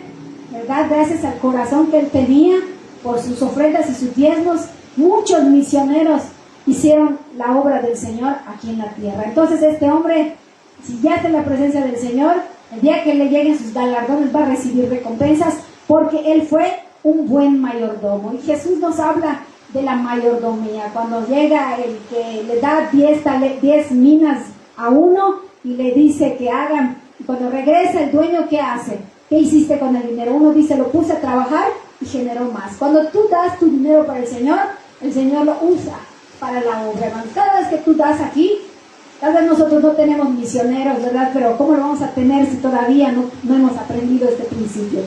[SPEAKER 1] ¿verdad? Gracias al corazón que él tenía por sus ofrendas y sus diezmos, muchos misioneros hicieron la obra del Señor aquí en la tierra. Entonces este hombre, si ya está en la presencia del Señor, el día que le lleguen sus galardones va a recibir recompensas, porque él fue un buen mayordomo. Y Jesús nos habla de la mayordomía. Cuando llega el que le da 10 minas a uno y le dice que hagan, y cuando regresa el dueño, ¿qué hace? ¿Qué hiciste con el dinero? Uno dice, lo puse a trabajar y generó más. Cuando tú das tu dinero para el Señor lo usa para la obra, hermanos. Cada vez que tú das aquí, tal vez nosotros no tenemos misioneros, ¿verdad? Pero ¿cómo lo vamos a tener si todavía no hemos aprendido este principio?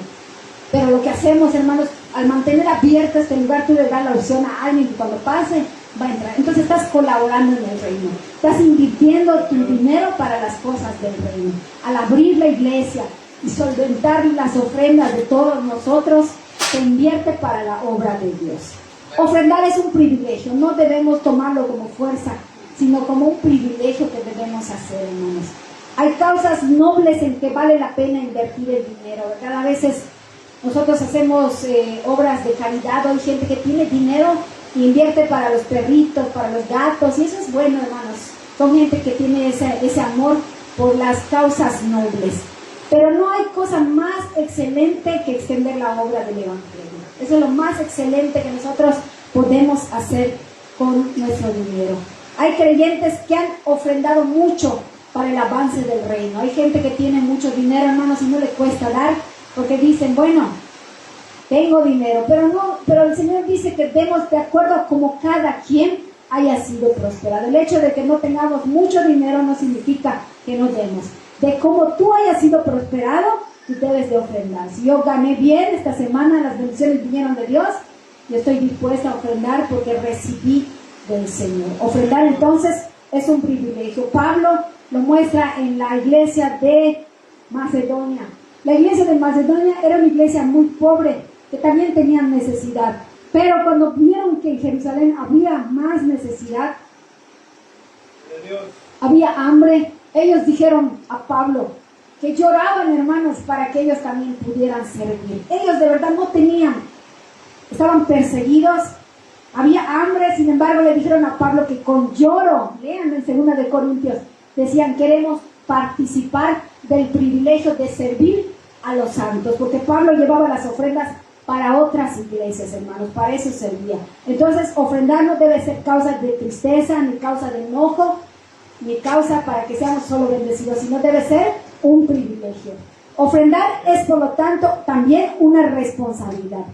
[SPEAKER 1] Pero lo que hacemos, hermanos, al mantener abierto este lugar, tú le das la opción a alguien que cuando pase va a entrar. Entonces estás colaborando en el reino. Estás invirtiendo tu dinero para las cosas del reino. Al abrir la iglesia y solventar las ofrendas de todos nosotros, se invierte para la obra de Dios. Ofrendar es un privilegio. No debemos tomarlo como fuerza, sino como un privilegio que debemos hacer, hermanos. Hay causas nobles en que vale la pena invertir el dinero, ¿verdad? A veces nosotros hacemos obras de caridad. Hay gente que tiene dinero e invierte para los perritos, para los gatos, y eso es bueno, hermanos. Son gente que tiene ese amor por las causas nobles. Pero no hay cosa más excelente que extender la obra del Evangelio. Eso es lo más excelente que nosotros podemos hacer con nuestro dinero. Hay creyentes que han ofrendado mucho para el avance del reino. Hay gente que tiene mucho dinero, hermanos, y no le cuesta dar, porque dicen, bueno, tengo dinero, pero el Señor dice que demos de acuerdo a como cada quien haya sido prosperado. El hecho de que no tengamos mucho dinero no significa que no demos. De cómo tú hayas sido prosperado, tú debes de ofrendar. Si yo gané bien esta semana, las bendiciones vinieron de Dios, yo estoy dispuesta a ofrendar porque recibí del Señor. Ofrendar entonces es un privilegio. Pablo lo muestra en la iglesia de Macedonia. La iglesia de Macedonia era una iglesia muy pobre, que también tenían necesidad. Pero cuando vieron que en Jerusalén había más necesidad, había hambre, ellos dijeron a Pablo que lloraban, hermanos, para que ellos también pudieran servir. Ellos de verdad no tenían, estaban perseguidos, había hambre, sin embargo le dijeron a Pablo que con lloro, lean en 2 de Corintios, decían, queremos participar del privilegio de servir a los santos, porque Pablo llevaba las ofrendas para otras iglesias, hermanos, para eso servía. Entonces, ofrendar no debe ser causa de tristeza, ni causa de enojo, ni causa para que seamos solo bendecidos, sino debe ser un privilegio. Ofrendar es, por lo tanto, también una responsabilidad.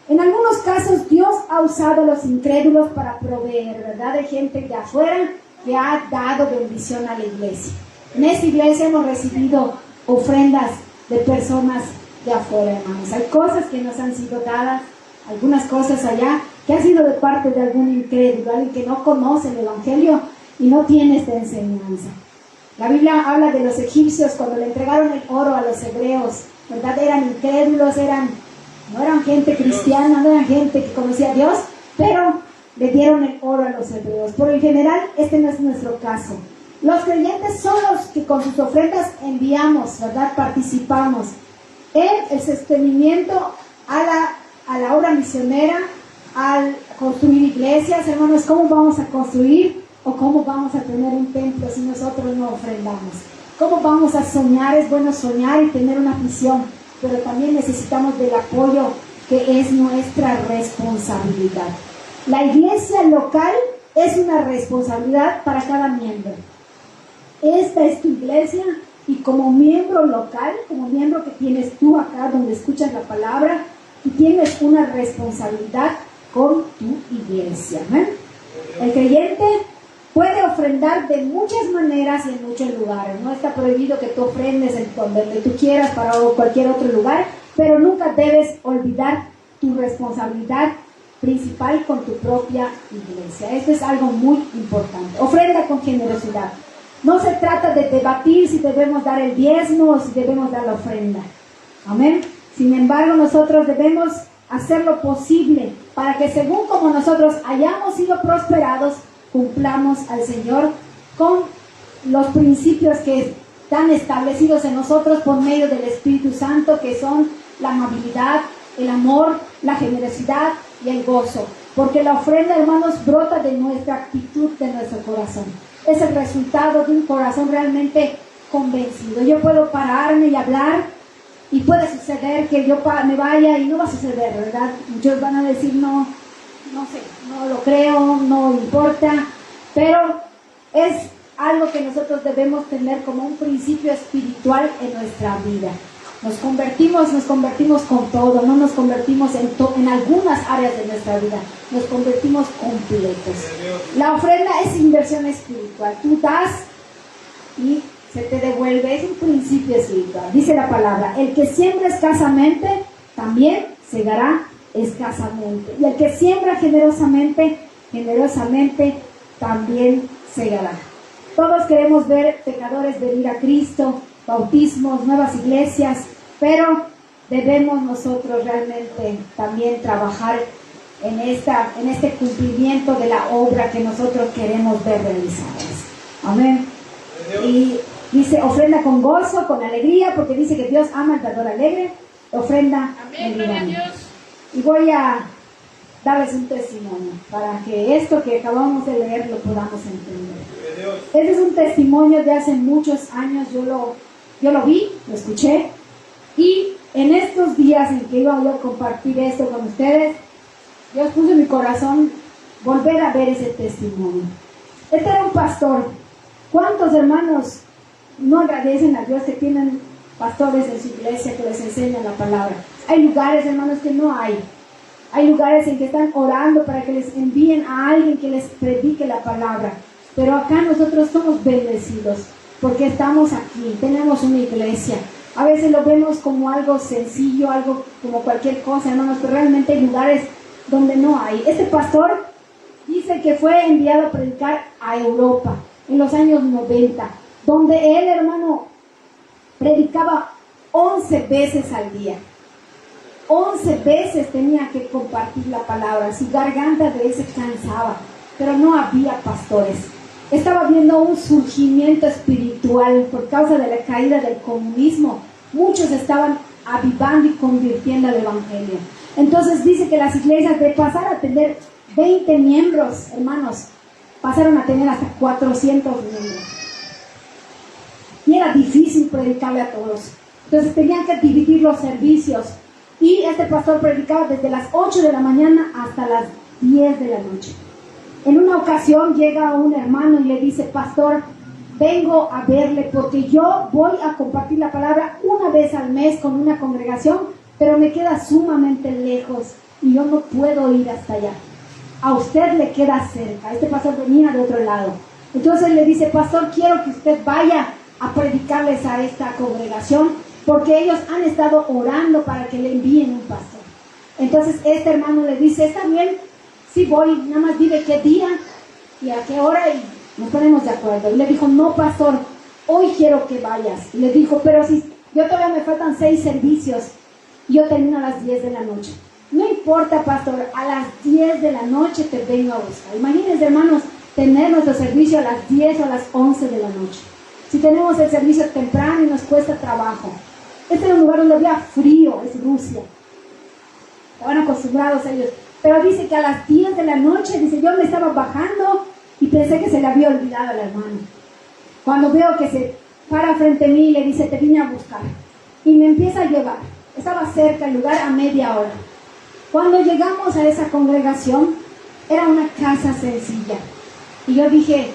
[SPEAKER 1] En algunos casos, Dios ha usado a los incrédulos para proveer, ¿verdad? De gente de afuera que ha dado bendición a la iglesia. En esta iglesia hemos recibido ofrendas de personas de afuera, hermanos. Hay cosas que nos han sido dadas, algunas cosas allá, que han sido de parte de algún incrédulo, alguien que no conoce el Evangelio y no tiene esta enseñanza. La Biblia habla de los egipcios cuando le entregaron el oro a los hebreos, ¿verdad? Eran incrédulos, no eran gente cristiana, no eran gente que conocía a Dios, pero le dieron el oro a los hebreos. Por en general, este no es nuestro caso. Los creyentes son los que con sus ofrendas enviamos, ¿verdad? Participamos en el sostenimiento a la obra misionera, al construir iglesias. Hermanos, ¿cómo vamos a construir o cómo vamos a tener un templo si nosotros no ofrendamos? ¿Cómo vamos a soñar? Es bueno soñar y tener una visión, pero también necesitamos del apoyo que es nuestra responsabilidad. La iglesia local es una responsabilidad para cada miembro. Esta es tu iglesia y como miembro local, como miembro que tienes tú acá donde escuchas la palabra, tú tienes una responsabilidad con tu iglesia. ¿Ven? El creyente puede ofrendar de muchas maneras y en muchos lugares. No está prohibido que tú ofrendes en donde tú quieras para cualquier otro lugar, pero nunca debes olvidar tu responsabilidad principal con tu propia iglesia. Esto es algo muy importante. Ofrenda con generosidad. No se trata de debatir si debemos dar el diezmo o si debemos dar la ofrenda. Amén. Sin embargo, nosotros debemos hacer lo posible para que según como nosotros hayamos sido prosperados, cumplamos al Señor con los principios que están establecidos en nosotros por medio del Espíritu Santo, que son la amabilidad, el amor, la generosidad y el gozo. Porque la ofrenda, hermanos, brota de nuestra actitud, de nuestro corazón. Es el resultado de un corazón realmente convencido. Yo puedo pararme y hablar y puede suceder que yo me vaya y no va a suceder, ¿verdad? Muchos van a decir no sé, no lo creo, no importa, pero es algo que nosotros debemos tener como un principio espiritual en nuestra vida. Nos convertimos con todo, no nos convertimos en algunas áreas de nuestra vida, nos convertimos completos. La ofrenda es inversión espiritual, tú das y se te devuelve, es un principio espiritual. Dice la palabra, el que siembra escasamente, también segará escasamente. Y el que siembra generosamente, generosamente también segará. Todos queremos ver pecadores venir a Cristo, bautismos, nuevas iglesias, pero debemos nosotros realmente también trabajar en este cumplimiento de la obra que nosotros queremos ver realizadas. Amén. Y dice, ofrenda con gozo, con alegría, porque dice que Dios ama al dador alegre. Ofrenda.
[SPEAKER 2] Amén, gloria a Dios.
[SPEAKER 1] Y voy a darles un testimonio para que esto que acabamos de leer lo podamos entender. Este es un testimonio de hace muchos años. Yo lo vi, lo escuché, y en estos días en que iba yo a compartir esto con ustedes, Dios puso en mi corazón volver a ver ese testimonio. Este era un pastor. ¿Cuántos hermanos no agradecen a Dios que tienen pastores en su iglesia que les enseñan la palabra? Hay lugares, hermanos, que no hay. Hay lugares en que están orando para que les envíen a alguien que les predique la palabra. Pero acá nosotros somos bendecidos porque estamos aquí, tenemos una iglesia. A veces lo vemos como algo sencillo, algo como cualquier cosa, hermanos, pero realmente hay lugares donde no hay. Este pastor dice que fue enviado a predicar a Europa en los años 90, donde él, hermano, predicaba 11 veces al día. 11 veces tenía que compartir la palabra, su garganta de él se cansaba, pero no había pastores. Estaba viendo un surgimiento espiritual por causa de la caída del comunismo. Muchos estaban avivando y convirtiendo al evangelio. Entonces dice que las iglesias, de pasar a tener 20 miembros, hermanos, pasaron a tener hasta 400 miembros. Y era difícil predicarle a todos. Entonces tenían que dividir los servicios. Y este pastor predicaba desde las 8 de la mañana hasta las 10 de la noche. En una ocasión llega un hermano y le dice, pastor, vengo a verle porque yo voy a compartir la palabra una vez al mes con una congregación, pero me queda sumamente lejos y yo no puedo ir hasta allá. A usted le queda cerca. Este pastor venía de otro lado. Entonces le dice, pastor, quiero que usted vaya a predicarles a esta congregación porque ellos han estado orando para que le envíen un pastor. Entonces este hermano le dice, está bien, sí voy, nada más dime qué día y a qué hora y nos ponemos de acuerdo. Y le dijo, no, pastor, hoy quiero que vayas. Y le dijo, pero si yo todavía me faltan 6 servicios y yo termino a las 10 de la noche. No importa, pastor, a las 10 de la noche te vengo a buscar. Imagínense, hermanos, tener nuestro servicio a las 10 o a las 11 de la noche. Si tenemos el servicio temprano y nos cuesta trabajo. Este es un lugar donde había frío, es Rusia. Estaban acostumbrados a ellos. Pero dice que a las 10 de la noche, dice, yo me estaba bajando y pensé que se le había olvidado al hermano. Cuando veo que se para frente a mí y le dice, te vine a buscar. Y me empieza a llevar. Estaba cerca el lugar, a media hora. Cuando llegamos a esa congregación, era una casa sencilla. Y yo dije,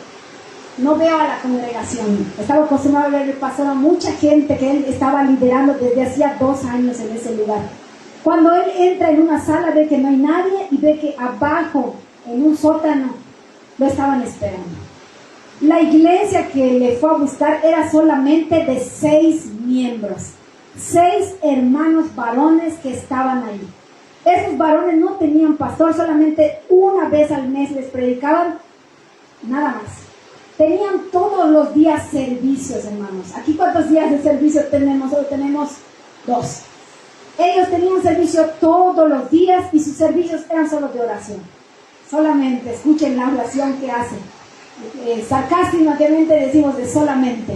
[SPEAKER 1] no veo a la congregación. Estaba acostumbrado a ver el pastor a mucha gente que él estaba liderando desde hacía 2 años en ese lugar. Cuando él entra en una sala, ve que no hay nadie y ve que abajo, en un sótano, lo estaban esperando. La iglesia que le fue a buscar era solamente de 6 miembros. 6 hermanos varones que estaban ahí. Esos varones no tenían pastor, solamente una vez al mes les predicaban, nada más. Tenían todos los días servicios, hermanos. ¿Aquí cuántos días de servicio tenemos? Hoy tenemos 2. Ellos tenían servicio todos los días y sus servicios eran solo de oración. Solamente, escuchen la oración que hacen. Sarcásticamente decimos de solamente.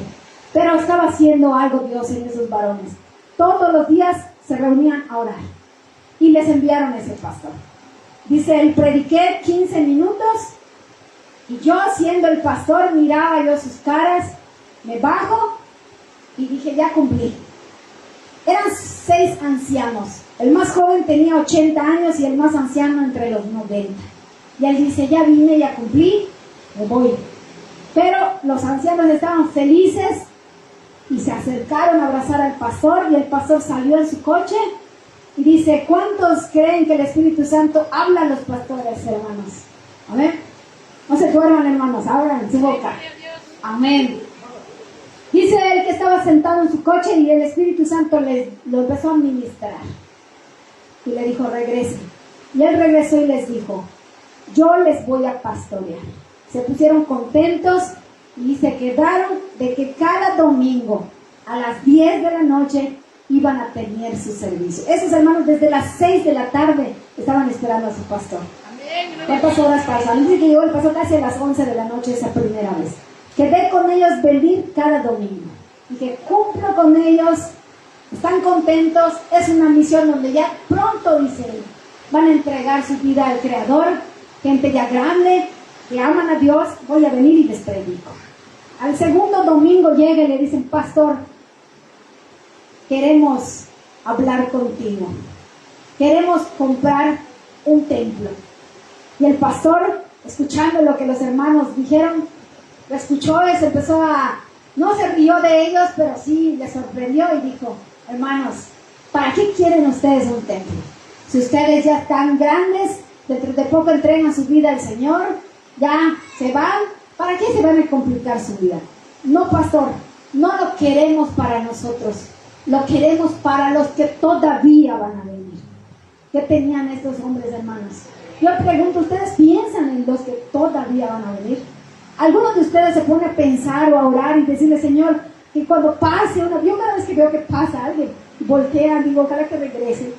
[SPEAKER 1] Pero estaba haciendo algo Dios en esos varones. Todos los días se reunían a orar. Y les enviaron ese pastor. Dice, él prediqué 15 minutos. Y yo, siendo el pastor, miraba yo sus caras. Me bajo y dije, ya cumplí. Eran 6 ancianos. El más joven tenía 80 años y el más anciano entre los 90. Y él dice, ya vine, ya cumplí, me voy. Pero los ancianos estaban felices y se acercaron a abrazar al pastor y el pastor salió en su coche y dice, ¿cuántos creen que el Espíritu Santo habla a los pastores, hermanos? Amén. No se duerman, hermanos, abran su boca. Amén. Dice él que estaba sentado en su coche y el Espíritu Santo lo empezó a ministrar. Y le dijo, regresen. Y él regresó y les dijo, yo les voy a pastorear. Se pusieron contentos y se quedaron de que cada domingo a las 10 de la noche iban a tener su servicio. Esos hermanos desde las 6 de la tarde estaban esperando a su pastor. ¿Cuántas horas pasan? Dice que llegó el pastor casi a las 11 de la noche esa primera vez. Quedé con ellos venir cada domingo. Y que cumplo con ellos, están contentos, es una misión donde ya pronto, dice él, van a entregar su vida al Creador, gente ya grande, que aman a Dios, voy a venir y les predico. Al segundo domingo llega y le dicen, pastor, queremos hablar contigo, queremos comprar un templo. Y el pastor, escuchando lo que los hermanos dijeron, lo escuchó y se empezó no se rió de ellos, pero sí les sorprendió y dijo, hermanos, ¿para qué quieren ustedes un templo? Si ustedes ya están grandes, dentro de poco entregan su vida al Señor, ya se van, ¿para qué se van a complicar su vida? No, pastor, no lo queremos para nosotros, lo queremos para los que todavía van a venir. ¿Qué tenían estos hombres, hermanos? Yo pregunto, ¿ustedes piensan en los que todavía van a venir? ¿Algunos de ustedes se pone a pensar o a orar y decirle, Señor, que cuando pase yo cada vez que veo que pasa alguien, voltean, digo, ojalá que regrese?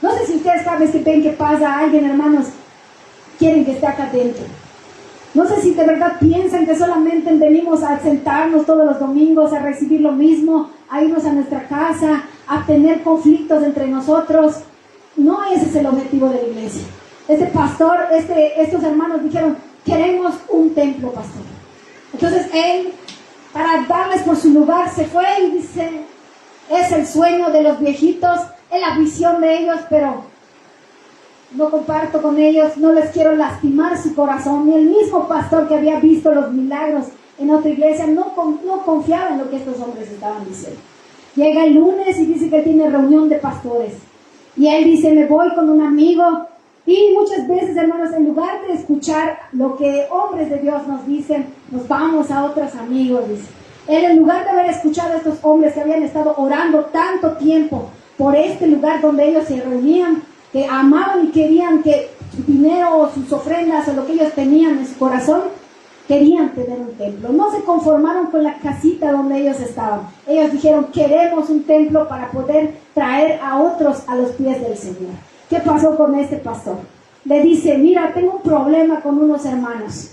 [SPEAKER 1] No sé si ustedes cada vez que ven que pasa alguien, hermanos, quieren que esté acá dentro. No sé si de verdad piensan que solamente venimos a sentarnos todos los domingos, a recibir lo mismo, a irnos a nuestra casa, a tener conflictos entre nosotros. No ese es el objetivo de la iglesia. Este pastor, estos hermanos dijeron, queremos un templo, pastor. Entonces él, para darles por su lugar, se fue y dice, es el sueño de los viejitos, es la visión de ellos, pero no comparto con ellos, no les quiero lastimar su corazón. Ni el mismo pastor que había visto los milagros en otra iglesia no confiaba en lo que estos hombres estaban diciendo. Llega el lunes y dice que él tiene reunión de pastores. Y él dice, me voy con un amigo. Y muchas veces, hermanos, en lugar de escuchar lo que hombres de Dios nos dicen, nos vamos a otros amigos, dice. Él, en lugar de haber escuchado a estos hombres que habían estado orando tanto tiempo por este lugar donde ellos se reunían, que amaban y querían que su dinero o sus ofrendas o lo que ellos tenían en su corazón, querían tener un templo. No se conformaron con la casita donde ellos estaban. Ellos dijeron, queremos un templo para poder traer a otros a los pies del Señor. ¿Qué pasó con este pastor? Le dice, mira, tengo un problema con unos hermanos.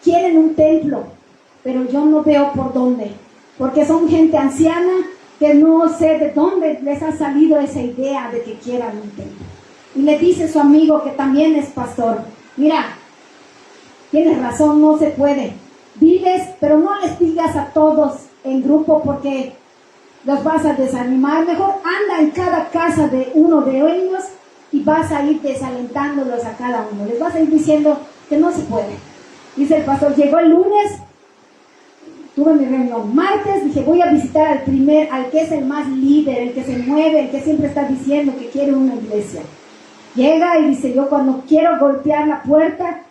[SPEAKER 1] Quieren un templo, pero yo no veo por dónde. Porque son gente anciana que no sé de dónde les ha salido esa idea de que quieran un templo. Y le dice su amigo, que también es pastor, mira, tienes razón, no se puede. Diles, pero no les digas a todos en grupo porque los vas a desanimar. Mejor anda en cada casa de uno de ellos y vas a ir desalentándolos a cada uno. Les vas a ir diciendo que no se puede. Dice el pastor, llegó el lunes, tuve mi reunión. Martes dije, voy a visitar al que es el más líder, el que se mueve, el que siempre está diciendo que quiere una iglesia. Llega y dice, yo cuando quiero golpear la puerta,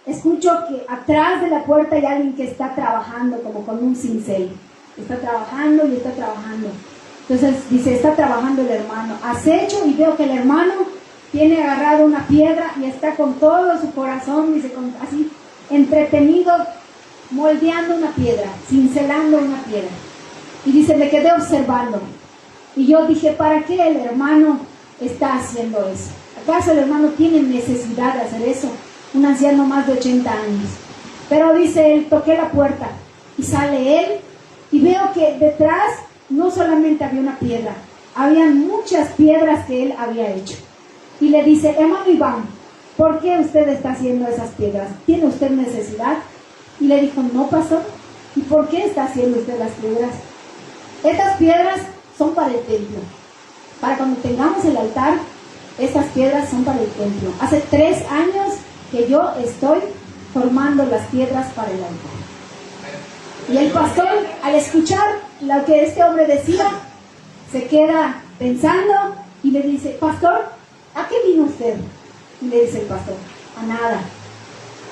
[SPEAKER 1] escucho que atrás de la puerta hay alguien que está trabajando como con un cincel. Está trabajando y está trabajando. Entonces dice, está trabajando el hermano. Acecho y veo que el hermano tiene agarrado una piedra y está con todo su corazón, dice, así entretenido, moldeando una piedra, cincelando una piedra. Y dice, me quedé observando. Y yo dije, ¿para qué el hermano está haciendo eso? ¿Acaso el hermano tiene necesidad de hacer eso? Un anciano más de 80 años. Pero dice él, toqué la puerta y sale él y veo que detrás no solamente había una piedra, habían muchas piedras que él había hecho. Y le dice, hermano Iván, ¿por qué usted está haciendo esas piedras? ¿Tiene usted necesidad? Y le dijo, no, pastor. ¿Y por qué está haciendo usted las piedras? Estas piedras son para el templo. Para cuando tengamos el altar, estas piedras son para el templo. Hace 3 años que yo estoy formando las piedras para el altar. Y el pastor, al escuchar lo que este hombre decía, se queda pensando y le dice, pastor, ¿a qué vino usted? Y le dice el pastor, a nada,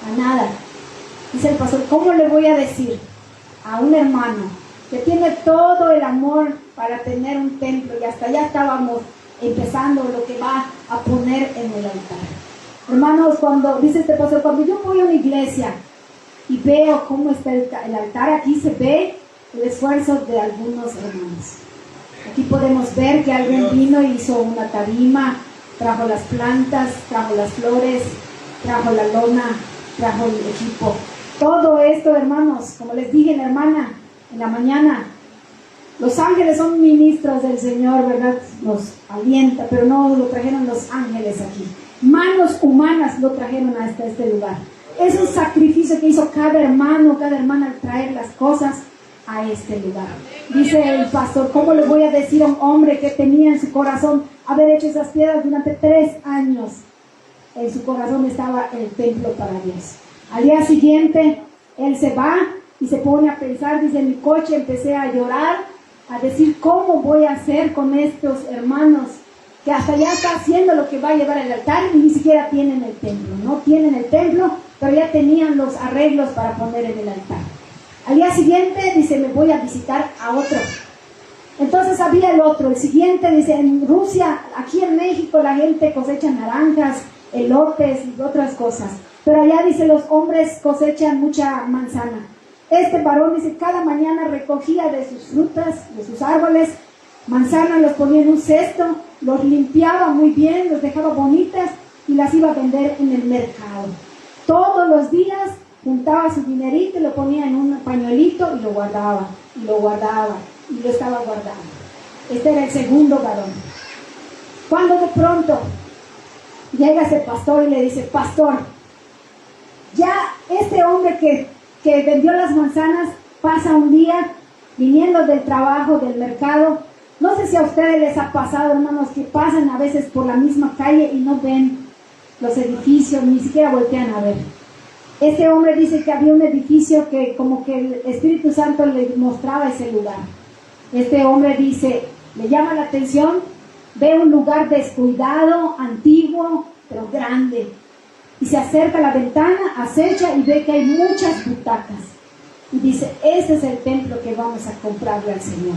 [SPEAKER 1] a nada. Dice el pastor, ¿cómo le voy a decir a un hermano que tiene todo el amor para tener un templo y hasta ya estábamos empezando lo que va a poner en el altar? Hermanos, cuando dice este pastor, cuando yo voy a una iglesia y veo cómo está el altar, aquí se ve el esfuerzo de algunos hermanos. Aquí podemos ver que alguien vino y hizo una tarima, trajo las plantas, trajo las flores, trajo la lona, trajo el equipo. Todo esto, hermanos, como les dije, la hermana, en la mañana, los ángeles son ministros del Señor, ¿verdad? Nos alienta, pero no lo trajeron los ángeles aquí. Manos humanas lo trajeron hasta este lugar. Es un sacrificio que hizo cada hermano, cada hermana al traer las cosas a este lugar. Dice el pastor, ¿cómo le voy a decir a un hombre que tenía en su corazón haber hecho esas piedras durante 3 años? En su corazón estaba el templo para Dios. Al día siguiente, él se va y se pone a pensar, dice, en mi coche empecé a llorar, a decir, ¿cómo voy a hacer con estos hermanos que hasta ya está haciendo lo que va a llevar al altar y ni siquiera tienen el templo? No tienen el templo, pero ya tenían los arreglos para poner en el altar. Al día siguiente, dice, me voy a visitar a otro. Entonces había el otro. El siguiente, dice, en Rusia, aquí en México, la gente cosecha naranjas, elotes y otras cosas. Pero allá, dice, los hombres cosechan mucha manzana. Este varón, dice, cada mañana recogía de sus frutas, de sus árboles, manzanas, los ponía en un cesto, los limpiaba muy bien, los dejaba bonitas y las iba a vender en el mercado. Todos los días juntaba su dinerito y lo ponía en un pañuelito y lo guardaba, y lo guardaba, y lo estaba guardando. Este era el segundo varón. Cuando de pronto llega ese pastor y le dice, pastor, ya este hombre que vendió las manzanas pasa un día viniendo del trabajo, del mercado. No sé si a ustedes les ha pasado, hermanos, que pasan a veces por la misma calle y no ven los edificios, ni siquiera voltean a ver. Este hombre dice que había un edificio que como que el Espíritu Santo le mostraba ese lugar. Este hombre dice, le llama la atención, ve un lugar descuidado, antiguo, pero grande. Y se acerca a la ventana, acecha y ve que hay muchas butacas. Y dice, este es el templo que vamos a comprarle al Señor.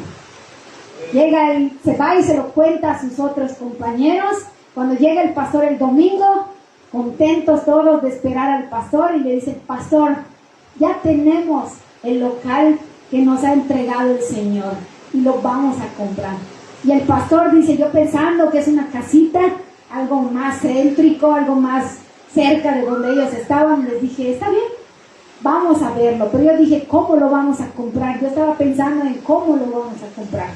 [SPEAKER 1] Llega él, se va y se lo cuenta a sus otros compañeros. Cuando llega el pastor el domingo, contentos todos de esperar al pastor, y le dicen, pastor, ya tenemos el local que nos ha entregado el Señor y lo vamos a comprar. Y el pastor dice, yo pensando que es una casita, algo más céntrico, algo más cerca de donde ellos estaban, les dije, está bien, vamos a verlo. Pero yo dije, ¿cómo lo vamos a comprar? Yo estaba pensando en cómo lo vamos a comprar.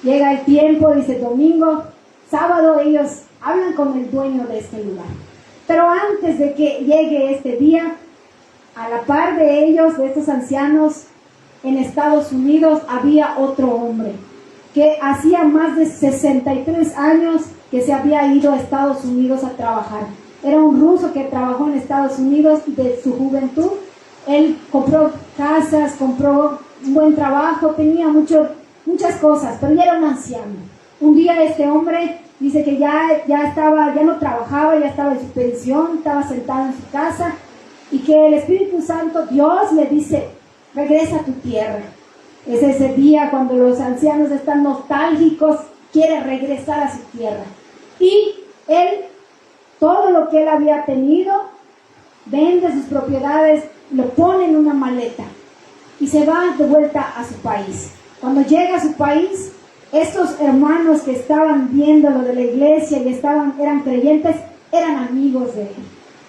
[SPEAKER 1] Llega el tiempo, dice domingo, sábado, ellos hablan con el dueño de este lugar. Pero antes de que llegue este día, a la par de ellos, de estos ancianos, en Estados Unidos había otro hombre que hacía más de 63 años que se había ido a Estados Unidos a trabajar. Era un ruso que trabajó en Estados Unidos de su juventud. Él compró casas, compró un buen trabajo, tenía muchas cosas, pero ya era un anciano. Un día este hombre dice que ya no trabajaba, ya estaba en su pensión, estaba sentado en su casa, y que el Espíritu Santo, Dios, le dice: regresa a tu tierra. Es ese día cuando los ancianos están nostálgicos, quiere regresar a su tierra. Y él, todo lo que él había tenido, vende sus propiedades, lo pone en una maleta y se va de vuelta a su país. Cuando llega a su país, estos hermanos que estaban viendo lo de la iglesia y eran creyentes, eran amigos de él.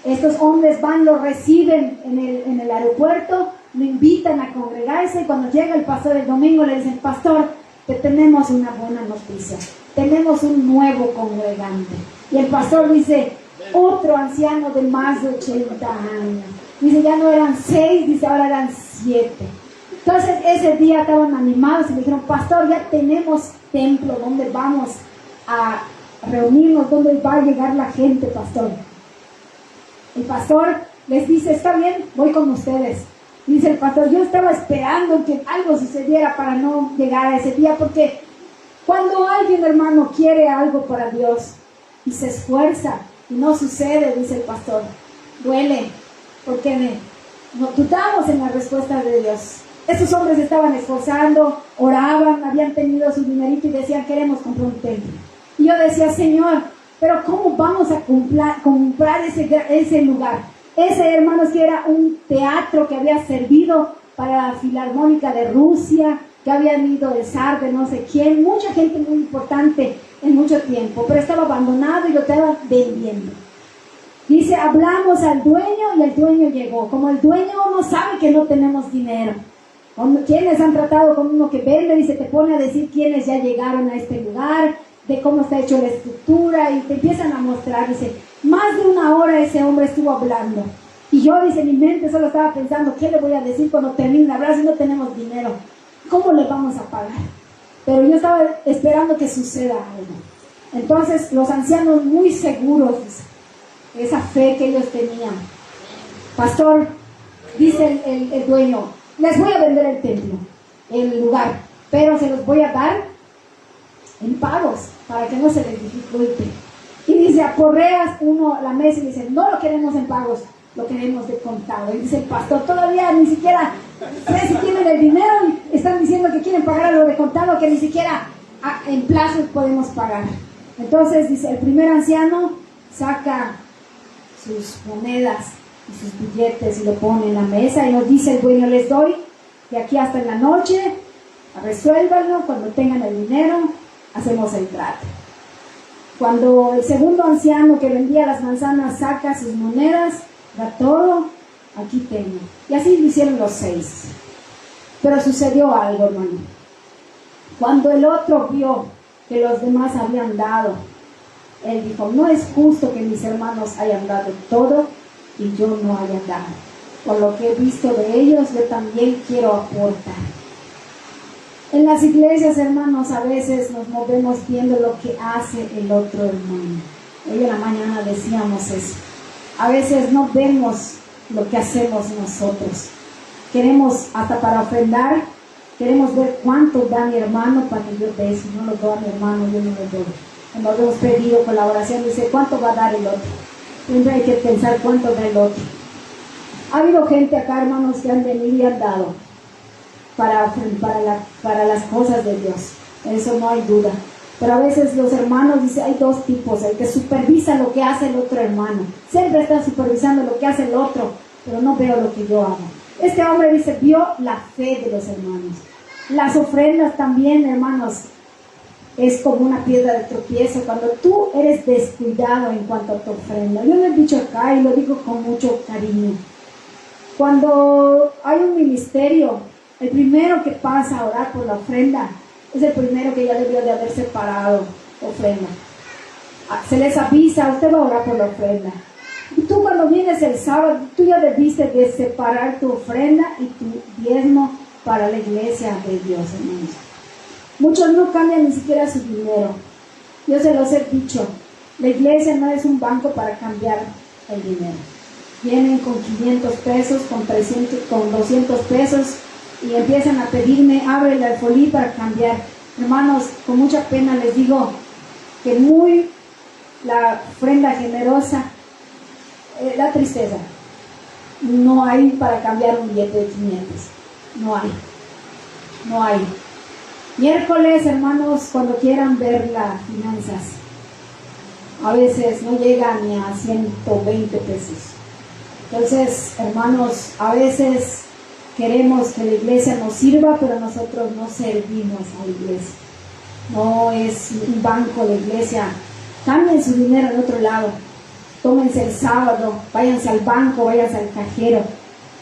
[SPEAKER 1] Estos hombres van, lo reciben en el aeropuerto, lo invitan a congregarse, y cuando llega el pastor el domingo le dicen: pastor, te tenemos una buena noticia, tenemos un nuevo congregante. Y el pastor dice: otro anciano de más de 80 años. Dice: ya no eran 6, dice, ahora eran 7. Entonces ese día estaban animados y le dijeron: pastor, ya tenemos templo donde vamos a reunirnos, donde va a llegar la gente, pastor. El pastor les dice: está bien, voy con ustedes. Dice el pastor: yo estaba esperando que algo sucediera para no llegar a ese día, porque cuando alguien, hermano, quiere algo para Dios y se esfuerza y no sucede, dice el pastor, duele, porque no dudamos en la respuesta de Dios. Estos hombres estaban esforzando, oraban, habían tenido su dinerito y decían: queremos comprar un templo. Y yo decía: Señor, pero ¿cómo vamos a comprar ese lugar? Ese, hermanos, que era un teatro que había servido para la Filarmónica de Rusia, que habían ido el zar de no sé quién, mucha gente muy importante en mucho tiempo, pero estaba abandonado y lo estaban vendiendo. Dice: hablamos al dueño y el dueño llegó. Como el dueño no sabe que no tenemos dinero, quienes han tratado con uno que vende, dice, te pone a decir quiénes ya llegaron a este lugar, de cómo está hecho la estructura, y te empiezan a mostrar. Dice: más de una hora ese hombre estuvo hablando, y yo, dice, en mi mente solo estaba pensando: ¿qué le voy a decir cuando termine de hablar si no tenemos dinero? ¿Cómo le vamos a pagar? Pero yo estaba esperando que suceda algo. Entonces los ancianos, muy seguros de esa fe que ellos tenían: pastor, dice el dueño, les voy a vender el templo, el lugar, pero se los voy a dar en pagos para que no se les dificulte. Y dice, aporreas uno la mesa y dice: no lo queremos en pagos, lo queremos de contado. Y dice el pastor: todavía ni siquiera sé si tienen el dinero y están diciendo que quieren pagar lo de contado, que ni siquiera en plazos podemos pagar. Entonces dice, el primer anciano saca sus monedas y sus billetes y lo pone en la mesa y nos dice el dueño: les doy de aquí hasta en la noche, resuélvanlo, cuando tengan el dinero hacemos el trato. Cuando el segundo anciano que vendía las manzanas saca sus monedas, da todo, aquí tengo. Y así lo hicieron los 6. Pero sucedió algo, hermano. Cuando el otro vio que los demás habían dado, él dijo: no es justo que mis hermanos hayan dado todo y yo no haya dado. Por lo que he visto de ellos, yo también quiero aportar. En las iglesias, hermanos, a veces nos movemos viendo lo que hace el otro hermano. Hoy en la mañana decíamos eso. A veces no vemos lo que hacemos nosotros. Queremos, hasta para ofrendar, queremos ver cuánto da mi hermano para que yo dé. Si no lo doy a mi hermano, yo no lo doy. Cuando hemos pedido colaboración, dice: ¿cuánto va a dar el otro? Siempre hay que pensar cuánto da el otro. Ha habido gente acá, hermanos, que han venido y han dado para las cosas de Dios. Eso no hay duda. Pero a veces los hermanos, dice, hay dos tipos: el que supervisa lo que hace el otro hermano. Siempre está supervisando lo que hace el otro, pero no veo lo que yo hago. Este hombre, dice, vio la fe de los hermanos. Las ofrendas también, hermanos, es como una piedra de tropiezo cuando tú eres descuidado en cuanto a tu ofrenda. Yo lo he dicho acá y lo digo con mucho cariño. Cuando hay un ministerio, el primero que pasa a orar por la ofrenda es el primero que ya debió de haber separado ofrenda. Se les avisa: usted va a orar por la ofrenda. Y tú, cuando vienes el sábado, tú ya debiste de separar tu ofrenda y tu diezmo para la iglesia de Dios, hermanos. Muchos no cambian ni siquiera su dinero. Yo se los he dicho, la iglesia no es un banco para cambiar el dinero. Vienen con 500 pesos, con 300, con 200 pesos y empiezan a pedirme, abre el alfolí para cambiar. Hermanos, con mucha pena les digo que la ofrenda generosa da tristeza. No hay para cambiar un billete de 500. No hay. Miércoles, hermanos, cuando quieran ver las finanzas, a veces no llega ni a 120 pesos. Entonces, hermanos, a veces queremos que la iglesia nos sirva, pero nosotros no servimos a la iglesia. No es un banco la iglesia. Cambien su dinero en otro lado. Tómense el sábado, váyanse al banco, váyanse al cajero,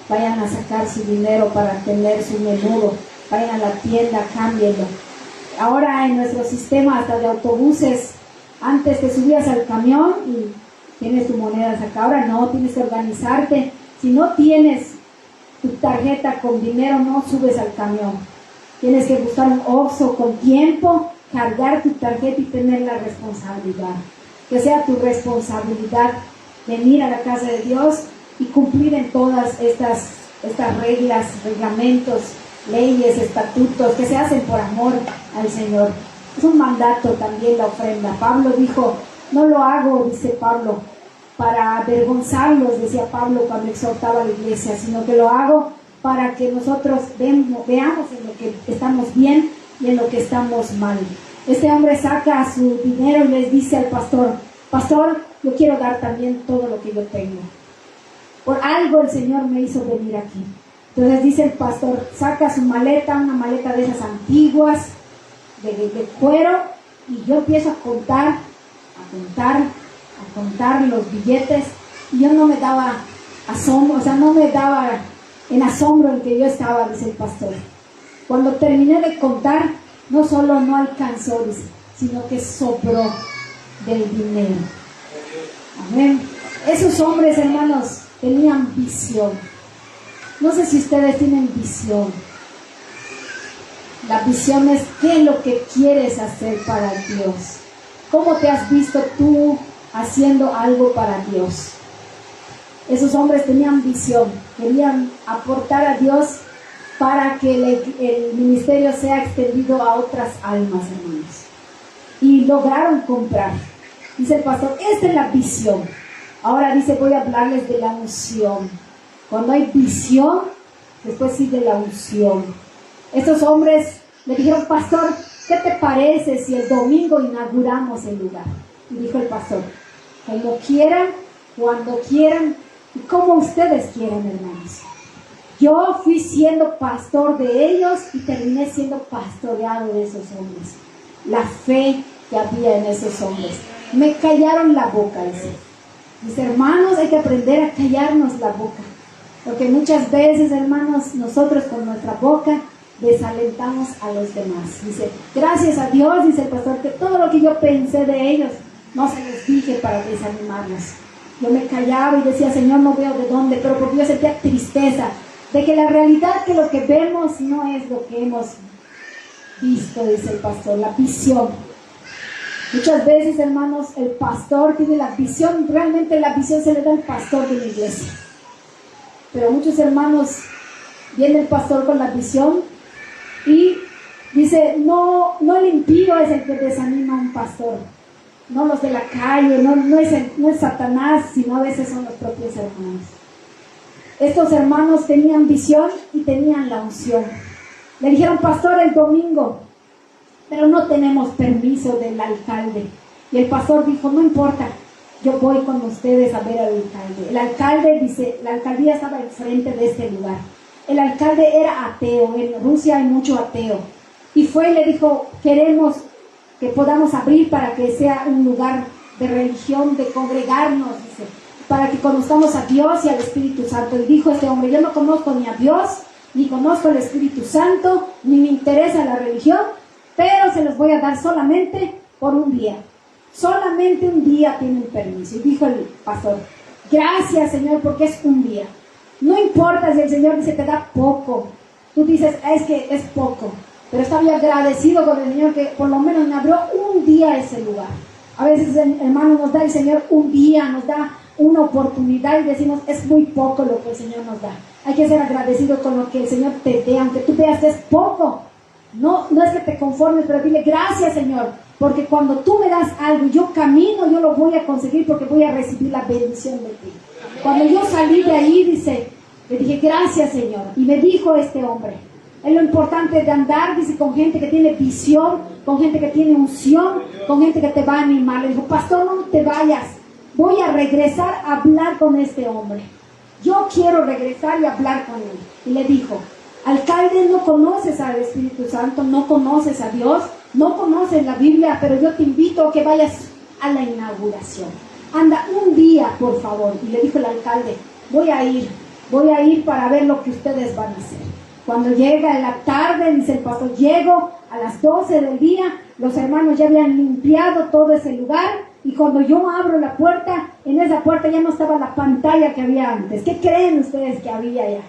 [SPEAKER 1] vayan a sacar su dinero para tener su menudo, vayan a la tienda, cámbienlo. Ahora en nuestro sistema hasta de autobuses, antes te subías al camión y tienes tu moneda acá, ahora no, tienes que organizarte. Si no tienes tu tarjeta con dinero, no subes al camión. Tienes que buscar un Oxxo con tiempo, cargar tu tarjeta y tener la responsabilidad. Que sea tu responsabilidad venir a la casa de Dios y cumplir en todas estas reglas, reglamentos, leyes, estatutos que se hacen por amor al Señor. Es un mandato también la ofrenda. Pablo dijo, no lo hago, dice Pablo, para avergonzarlos, decía Pablo cuando exhortaba a la iglesia, sino que lo hago para que nosotros veamos en lo que estamos bien y en lo que estamos mal. Este hombre saca su dinero y les dice al pastor, pastor, yo quiero dar también todo lo que yo tengo. Por algo el Señor me hizo venir aquí. Entonces dice el pastor, saca su maleta, una maleta de esas antiguas, de cuero, y yo empiezo a contar los billetes, y yo no me daba asombro, no me daba en asombro en que yo estaba, dice el pastor. Cuando terminé de contar, no solo no alcanzó, dice, sino que sobró del dinero. Amén. Esos hombres, hermanos, tenían visión. No sé si ustedes tienen visión. La visión es qué es lo que quieres hacer para Dios. ¿Cómo te has visto tú haciendo algo para Dios? Esos hombres tenían visión, querían aportar a Dios para que el ministerio sea extendido a otras almas, hermanos. Y lograron comprar. Dice el pastor, esta es la visión. Ahora dice, voy a hablarles de la unción. Cuando hay visión, después sigue la unción. Estos hombres le dijeron, pastor, ¿qué te parece si el domingo inauguramos el lugar? Y dijo el pastor, como quieran, cuando quieran y como ustedes quieran, hermanos. Yo fui siendo pastor de ellos y terminé siendo pastoreado de esos hombres. La fe que había en esos hombres. Me callaron la boca, dice. Mis hermanos, hay que aprender a callarnos la boca. Porque muchas veces, hermanos, nosotros con nuestra boca desalentamos a los demás. Dice, gracias a Dios, dice el pastor, que todo lo que yo pensé de ellos, no se los dije para desanimarlos. Yo me callaba y decía, Señor, no veo de dónde, pero porque yo sentía tristeza de que la realidad, que lo que vemos no es lo que hemos visto, dice el pastor, la visión. Muchas veces, hermanos, el pastor tiene la visión, realmente la visión se le da al pastor de la iglesia. Pero muchos hermanos, viene el pastor con la visión y dice, no el impío es el que desanima a un pastor, no los de la calle, no es Satanás, sino a veces son los propios hermanos. Estos hermanos tenían visión y tenían la unción. Le dijeron, pastor, el domingo, pero no tenemos permiso del alcalde. Y el pastor dijo, no importa, yo voy con ustedes a ver al alcalde. El alcalde, dice, la alcaldía estaba enfrente de este lugar. El alcalde era ateo, en Rusia hay mucho ateo. Y fue y le dijo, queremos que podamos abrir para que sea un lugar de religión, de congregarnos, dice, para que conozcamos a Dios y al Espíritu Santo. Y dijo este hombre, yo no conozco ni a Dios, ni conozco al Espíritu Santo, ni me interesa la religión, pero se los voy a dar solamente por un día. Solamente un día tienen permiso. Y dijo el pastor, gracias, Señor, porque es un día. No importa si el Señor dice te da poco, Tú dices, es que es poco, pero estoy agradecido con el Señor que por lo menos me abrió un día ese lugar. A veces, hermano, nos da el Señor un día, nos da una oportunidad y decimos, es muy poco lo que el Señor nos da. Hay que ser agradecido con lo que el Señor te dé, aunque tú veas que es poco. No es que te conformes, pero dile, gracias, Señor, porque cuando tú me das algo, yo camino, yo lo voy a conseguir porque voy a recibir la bendición de ti. Cuando yo salí de ahí, dice, le dije, gracias, Señor. Y me dijo este hombre, es lo importante de andar, dice, con gente que tiene visión, con gente que tiene unción, con gente que te va a animar. Le dijo, pastor, no te vayas, voy a regresar a hablar con este hombre. Yo quiero regresar y hablar con él. Y le dijo, alcalde, no conoces al Espíritu Santo, no conoces a Dios, no conoces la Biblia, pero yo te invito a que vayas a la inauguración. Anda un día, por favor. Y le dijo el alcalde, voy a ir para ver lo que ustedes van a hacer. Cuando llega en la tarde, dice el pastor, llego a las 12 del día, los hermanos ya habían limpiado todo ese lugar, y cuando yo abro la puerta, en esa puerta ya no estaba la pantalla que había antes. ¿Qué creen ustedes que había ya?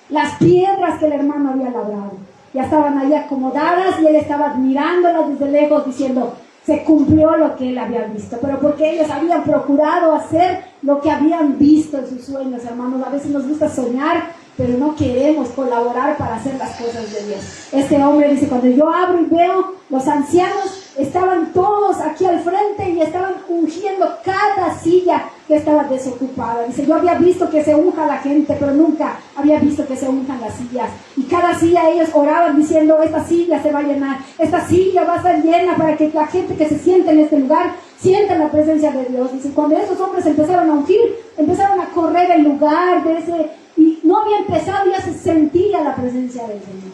[SPEAKER 1] Las piedras que el hermano había labrado. Ya estaban ahí acomodadas y él estaba admirándolas desde lejos diciendo, se cumplió lo que él había visto. Pero porque ellos habían procurado hacer lo que habían visto en sus sueños, hermanos. A veces nos gusta soñar, pero no queremos colaborar para hacer las cosas de Dios. Este hombre dice, cuando yo abro y veo, los ancianos estaban todos aquí al frente y estaban ungiendo cada silla que estaba desocupada. Dice, yo había visto que se unja la gente, pero nunca había visto que se unjan las sillas. Y cada silla ellos oraban diciendo, esta silla se va a llenar, esta silla va a estar llena para que la gente que se siente en este lugar sienta la presencia de Dios. Dice, cuando esos hombres empezaron a ungir, empezaron a correr el lugar de ese, y no había empezado, ya se sentía la presencia del Señor.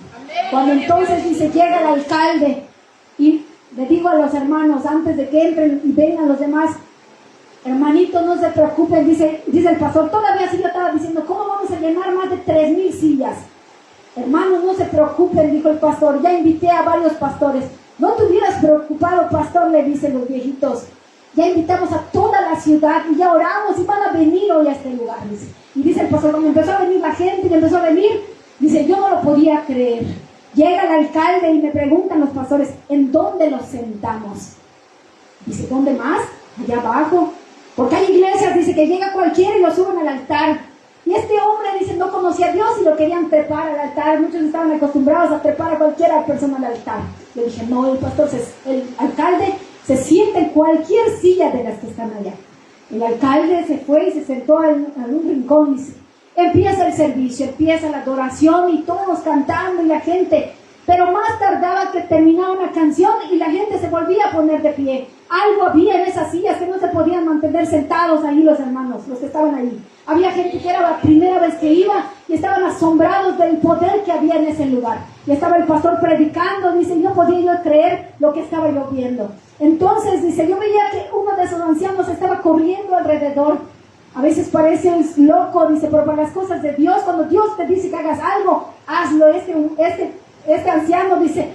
[SPEAKER 1] Cuando entonces dice, llega el alcalde y le digo a los hermanos, antes de que entren y vengan los demás, hermanitos, no se preocupen, dice el pastor, todavía sí yo estaba diciendo, ¿cómo vamos a llenar más de 3,000 sillas? Hermanos, no se preocupen, dijo el pastor, ya invité a varios pastores. No te hubieras preocupado, pastor, le dicen los viejitos. Ya invitamos a toda la ciudad y ya oramos y van a venir hoy a este lugar, dice. Y dice el pastor, cuando empezó a venir la gente y empezó a venir, dice, yo no lo podía creer. Llega el alcalde y me preguntan los pastores, ¿en dónde los sentamos? Dice, ¿dónde más? Allá abajo. Porque hay iglesias, dice, que llega cualquiera y lo suben al altar. Y este hombre, dice, no conocía a Dios y lo querían trepar al altar. Muchos estaban acostumbrados a trepar a cualquier persona al altar. Le dije, no, el alcalde se sienta en cualquier silla de las que están allá. El alcalde se fue y se sentó en un rincón, dice. Empieza el servicio, empieza la adoración y todos cantando y la gente, pero más tardaba que terminaba una canción y la gente se volvía a poner de pie. Algo había en esas sillas que no se podían mantener sentados ahí los hermanos, los que estaban ahí. Había gente que era la primera vez que iba y estaban asombrados del poder que había en ese lugar. Y estaba el pastor predicando, dice, no podía yo creer lo que estaba yo viendo. Entonces, dice, yo veía que uno de esos ancianos estaba corriendo alrededor. A veces pareces loco, dice, pero para las cosas de Dios, cuando Dios te dice que hagas algo, hazlo. Este anciano dice,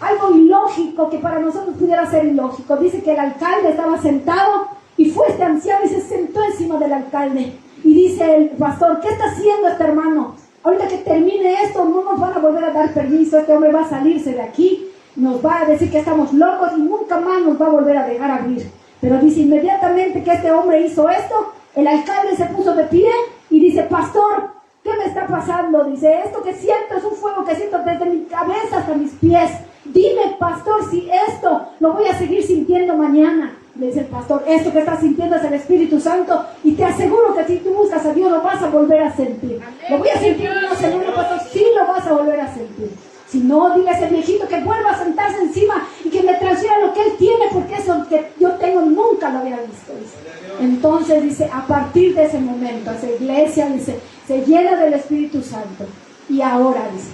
[SPEAKER 1] algo ilógico que para nosotros pudiera ser ilógico. Dice que el alcalde estaba sentado y fue este anciano y se sentó encima del alcalde. Y dice el pastor, ¿qué está haciendo este hermano? Ahorita que termine esto, no nos van a volver a dar permiso. Este hombre va a salirse de aquí, nos va a decir que estamos locos y nunca más nos va a volver a dejar abrir. Pero dice, inmediatamente que este hombre hizo esto, el alcalde se puso de pie y dice, pastor, ¿qué me está pasando? Dice, esto que siento es un fuego que siento desde mi cabeza hasta mis pies. Dime, pastor, si esto lo voy a seguir sintiendo mañana. Le dice el pastor, esto que estás sintiendo es el Espíritu Santo y te aseguro que si tú buscas a Dios lo vas a volver a sentir. Lo voy a sentir una semana, pastor, sí lo vas a volver a sentir. Si no, dile a ese viejito que vuelva a sentarse encima y que me transfiera lo que él tiene, porque eso que yo tengo nunca lo había visto. Dice. Entonces, dice, a partir de ese momento, esa iglesia, dice, se llena del Espíritu Santo. Y ahora, dice,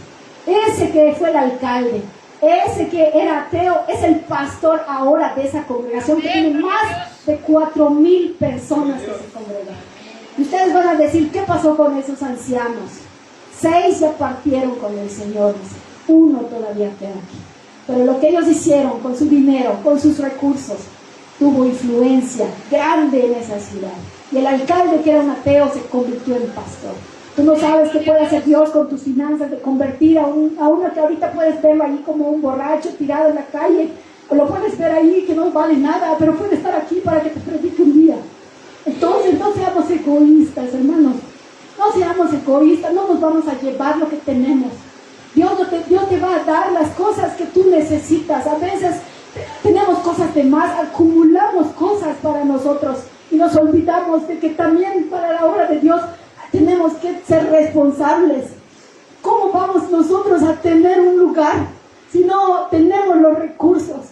[SPEAKER 1] ese que fue el alcalde, ese que era ateo, es el pastor ahora de esa congregación que tiene más de 4,000 personas que se congregan. Y ustedes van a decir, ¿qué pasó con esos ancianos? 6 ya partieron con el Señor, dice. 1 todavía queda aquí. Pero lo que ellos hicieron con su dinero, con sus recursos, tuvo influencia grande en esa ciudad. Y el alcalde, que era un ateo, se convirtió en pastor. Tú no sabes qué puede hacer Dios con tus finanzas, de convertir a uno que ahorita puedes verlo ahí como un borracho tirado en la calle, o lo puedes ver ahí que no vale nada, pero puede estar aquí para que te predique un día. Entonces no seamos egoístas, hermanos. No seamos egoístas, no nos vamos a llevar lo que tenemos. Dios te va a dar las cosas que tú necesitas. A veces tenemos cosas de más, acumulamos cosas para nosotros y nos olvidamos de que también para la obra de Dios tenemos que ser responsables. ¿Cómo vamos nosotros a tener un lugar si no tenemos los recursos?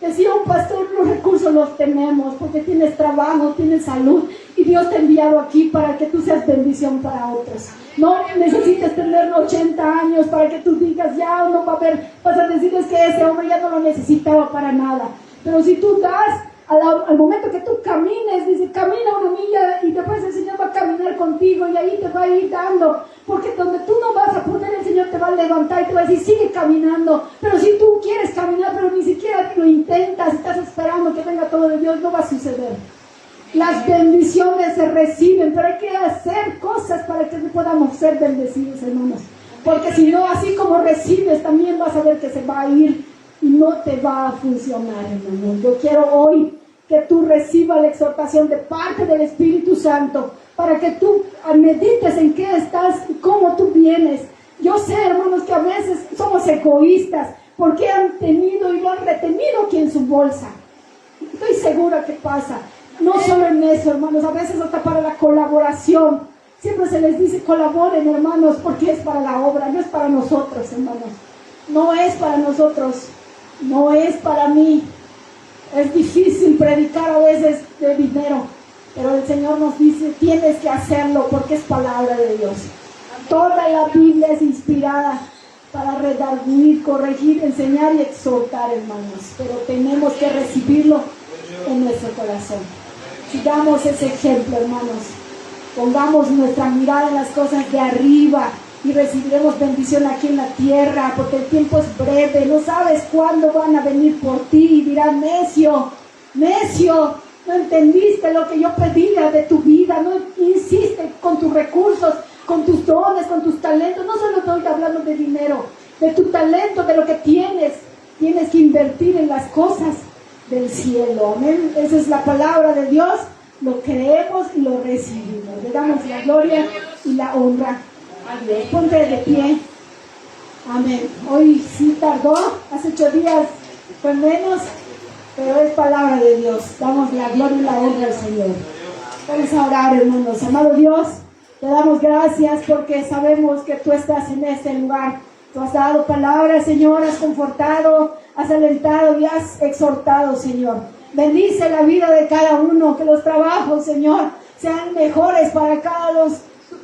[SPEAKER 1] Decía un pastor, los recursos los tenemos porque tienes trabajo, tienes salud y Dios te ha enviado aquí para que tú seas bendición para otros. No necesitas tener 80 años para que tú digas, ya no va a haber, vas a decirles que ese hombre ya no lo necesitaba para nada. Pero si tú das, al momento que tú camines, dice, camina una milla y después el Señor va a caminar contigo y ahí te va a ir dando. Porque donde tú no vas a poner, el Señor te va a levantar y te va a decir, sigue caminando. Pero si tú quieres caminar, pero ni siquiera lo intentas, estás esperando que venga todo de Dios, no va a suceder. Las bendiciones se reciben, pero hay que hacer cosas para que podamos ser bendecidos, hermanos. Porque si no, así como recibes, también vas a ver que se va a ir y no te va a funcionar, hermano. Yo quiero hoy que tú recibas la exhortación de parte del Espíritu Santo para que tú medites en qué estás y cómo tú vienes. Yo sé, hermanos, que a veces somos egoístas porque han tenido y lo han retenido aquí en su bolsa. Estoy segura que pasa. No solo en eso, hermanos, a veces hasta para la colaboración. Siempre se les dice colaboren, hermanos, porque es para la obra, no es para nosotros, hermanos. No es para nosotros, no es para mí. Es difícil predicar a veces de dinero, pero el Señor nos dice, tienes que hacerlo porque es palabra de Dios. Toda la Biblia es inspirada para redarguir, corregir, enseñar y exhortar, hermanos. Pero tenemos que recibirlo en nuestro corazón. Sigamos ese ejemplo, hermanos. Pongamos nuestra mirada en las cosas de arriba y recibiremos bendición aquí en la tierra, porque el tiempo es breve. No sabes cuándo van a venir por ti y dirán, necio, no entendiste lo que yo pedía de tu vida, no insiste con tus recursos, con tus dones, con tus talentos. No solo estoy hablando de dinero, de tu talento, de lo que tienes. Tienes que invertir en las cosas del cielo. Amén. Esa es la palabra de Dios. Lo creemos y lo recibimos. Le damos la gloria y la honra a Dios. Ponte de pie. Amén. Hoy sí tardó, hace 8 días fue menos, pero es palabra de Dios. Damos la gloria y la honra al Señor. Vamos a orar, hermanos. Amado Dios, te damos gracias porque sabemos que tú estás en este lugar. Tú has dado palabras, Señor, has confortado, has alentado y has exhortado, Señor. Bendice la vida de cada uno, que los trabajos, Señor, sean mejores para cada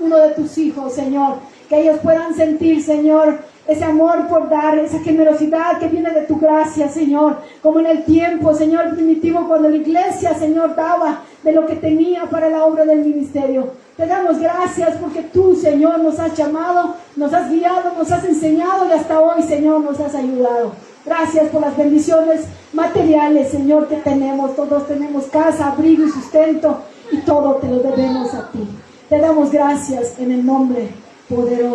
[SPEAKER 1] uno de tus hijos, Señor. Que ellos puedan sentir, Señor, ese amor por dar, esa generosidad que viene de tu gracia, Señor. Como en el tiempo, Señor, primitivo, cuando la iglesia, Señor, daba de lo que tenía para la obra del ministerio. Te damos gracias porque tú, Señor, nos has llamado, nos has guiado, nos has enseñado y hasta hoy, Señor, nos has ayudado. Gracias por las bendiciones materiales, Señor, que tenemos. Todos tenemos casa, abrigo y sustento y todo te lo debemos a ti. Te damos gracias en el nombre poderoso.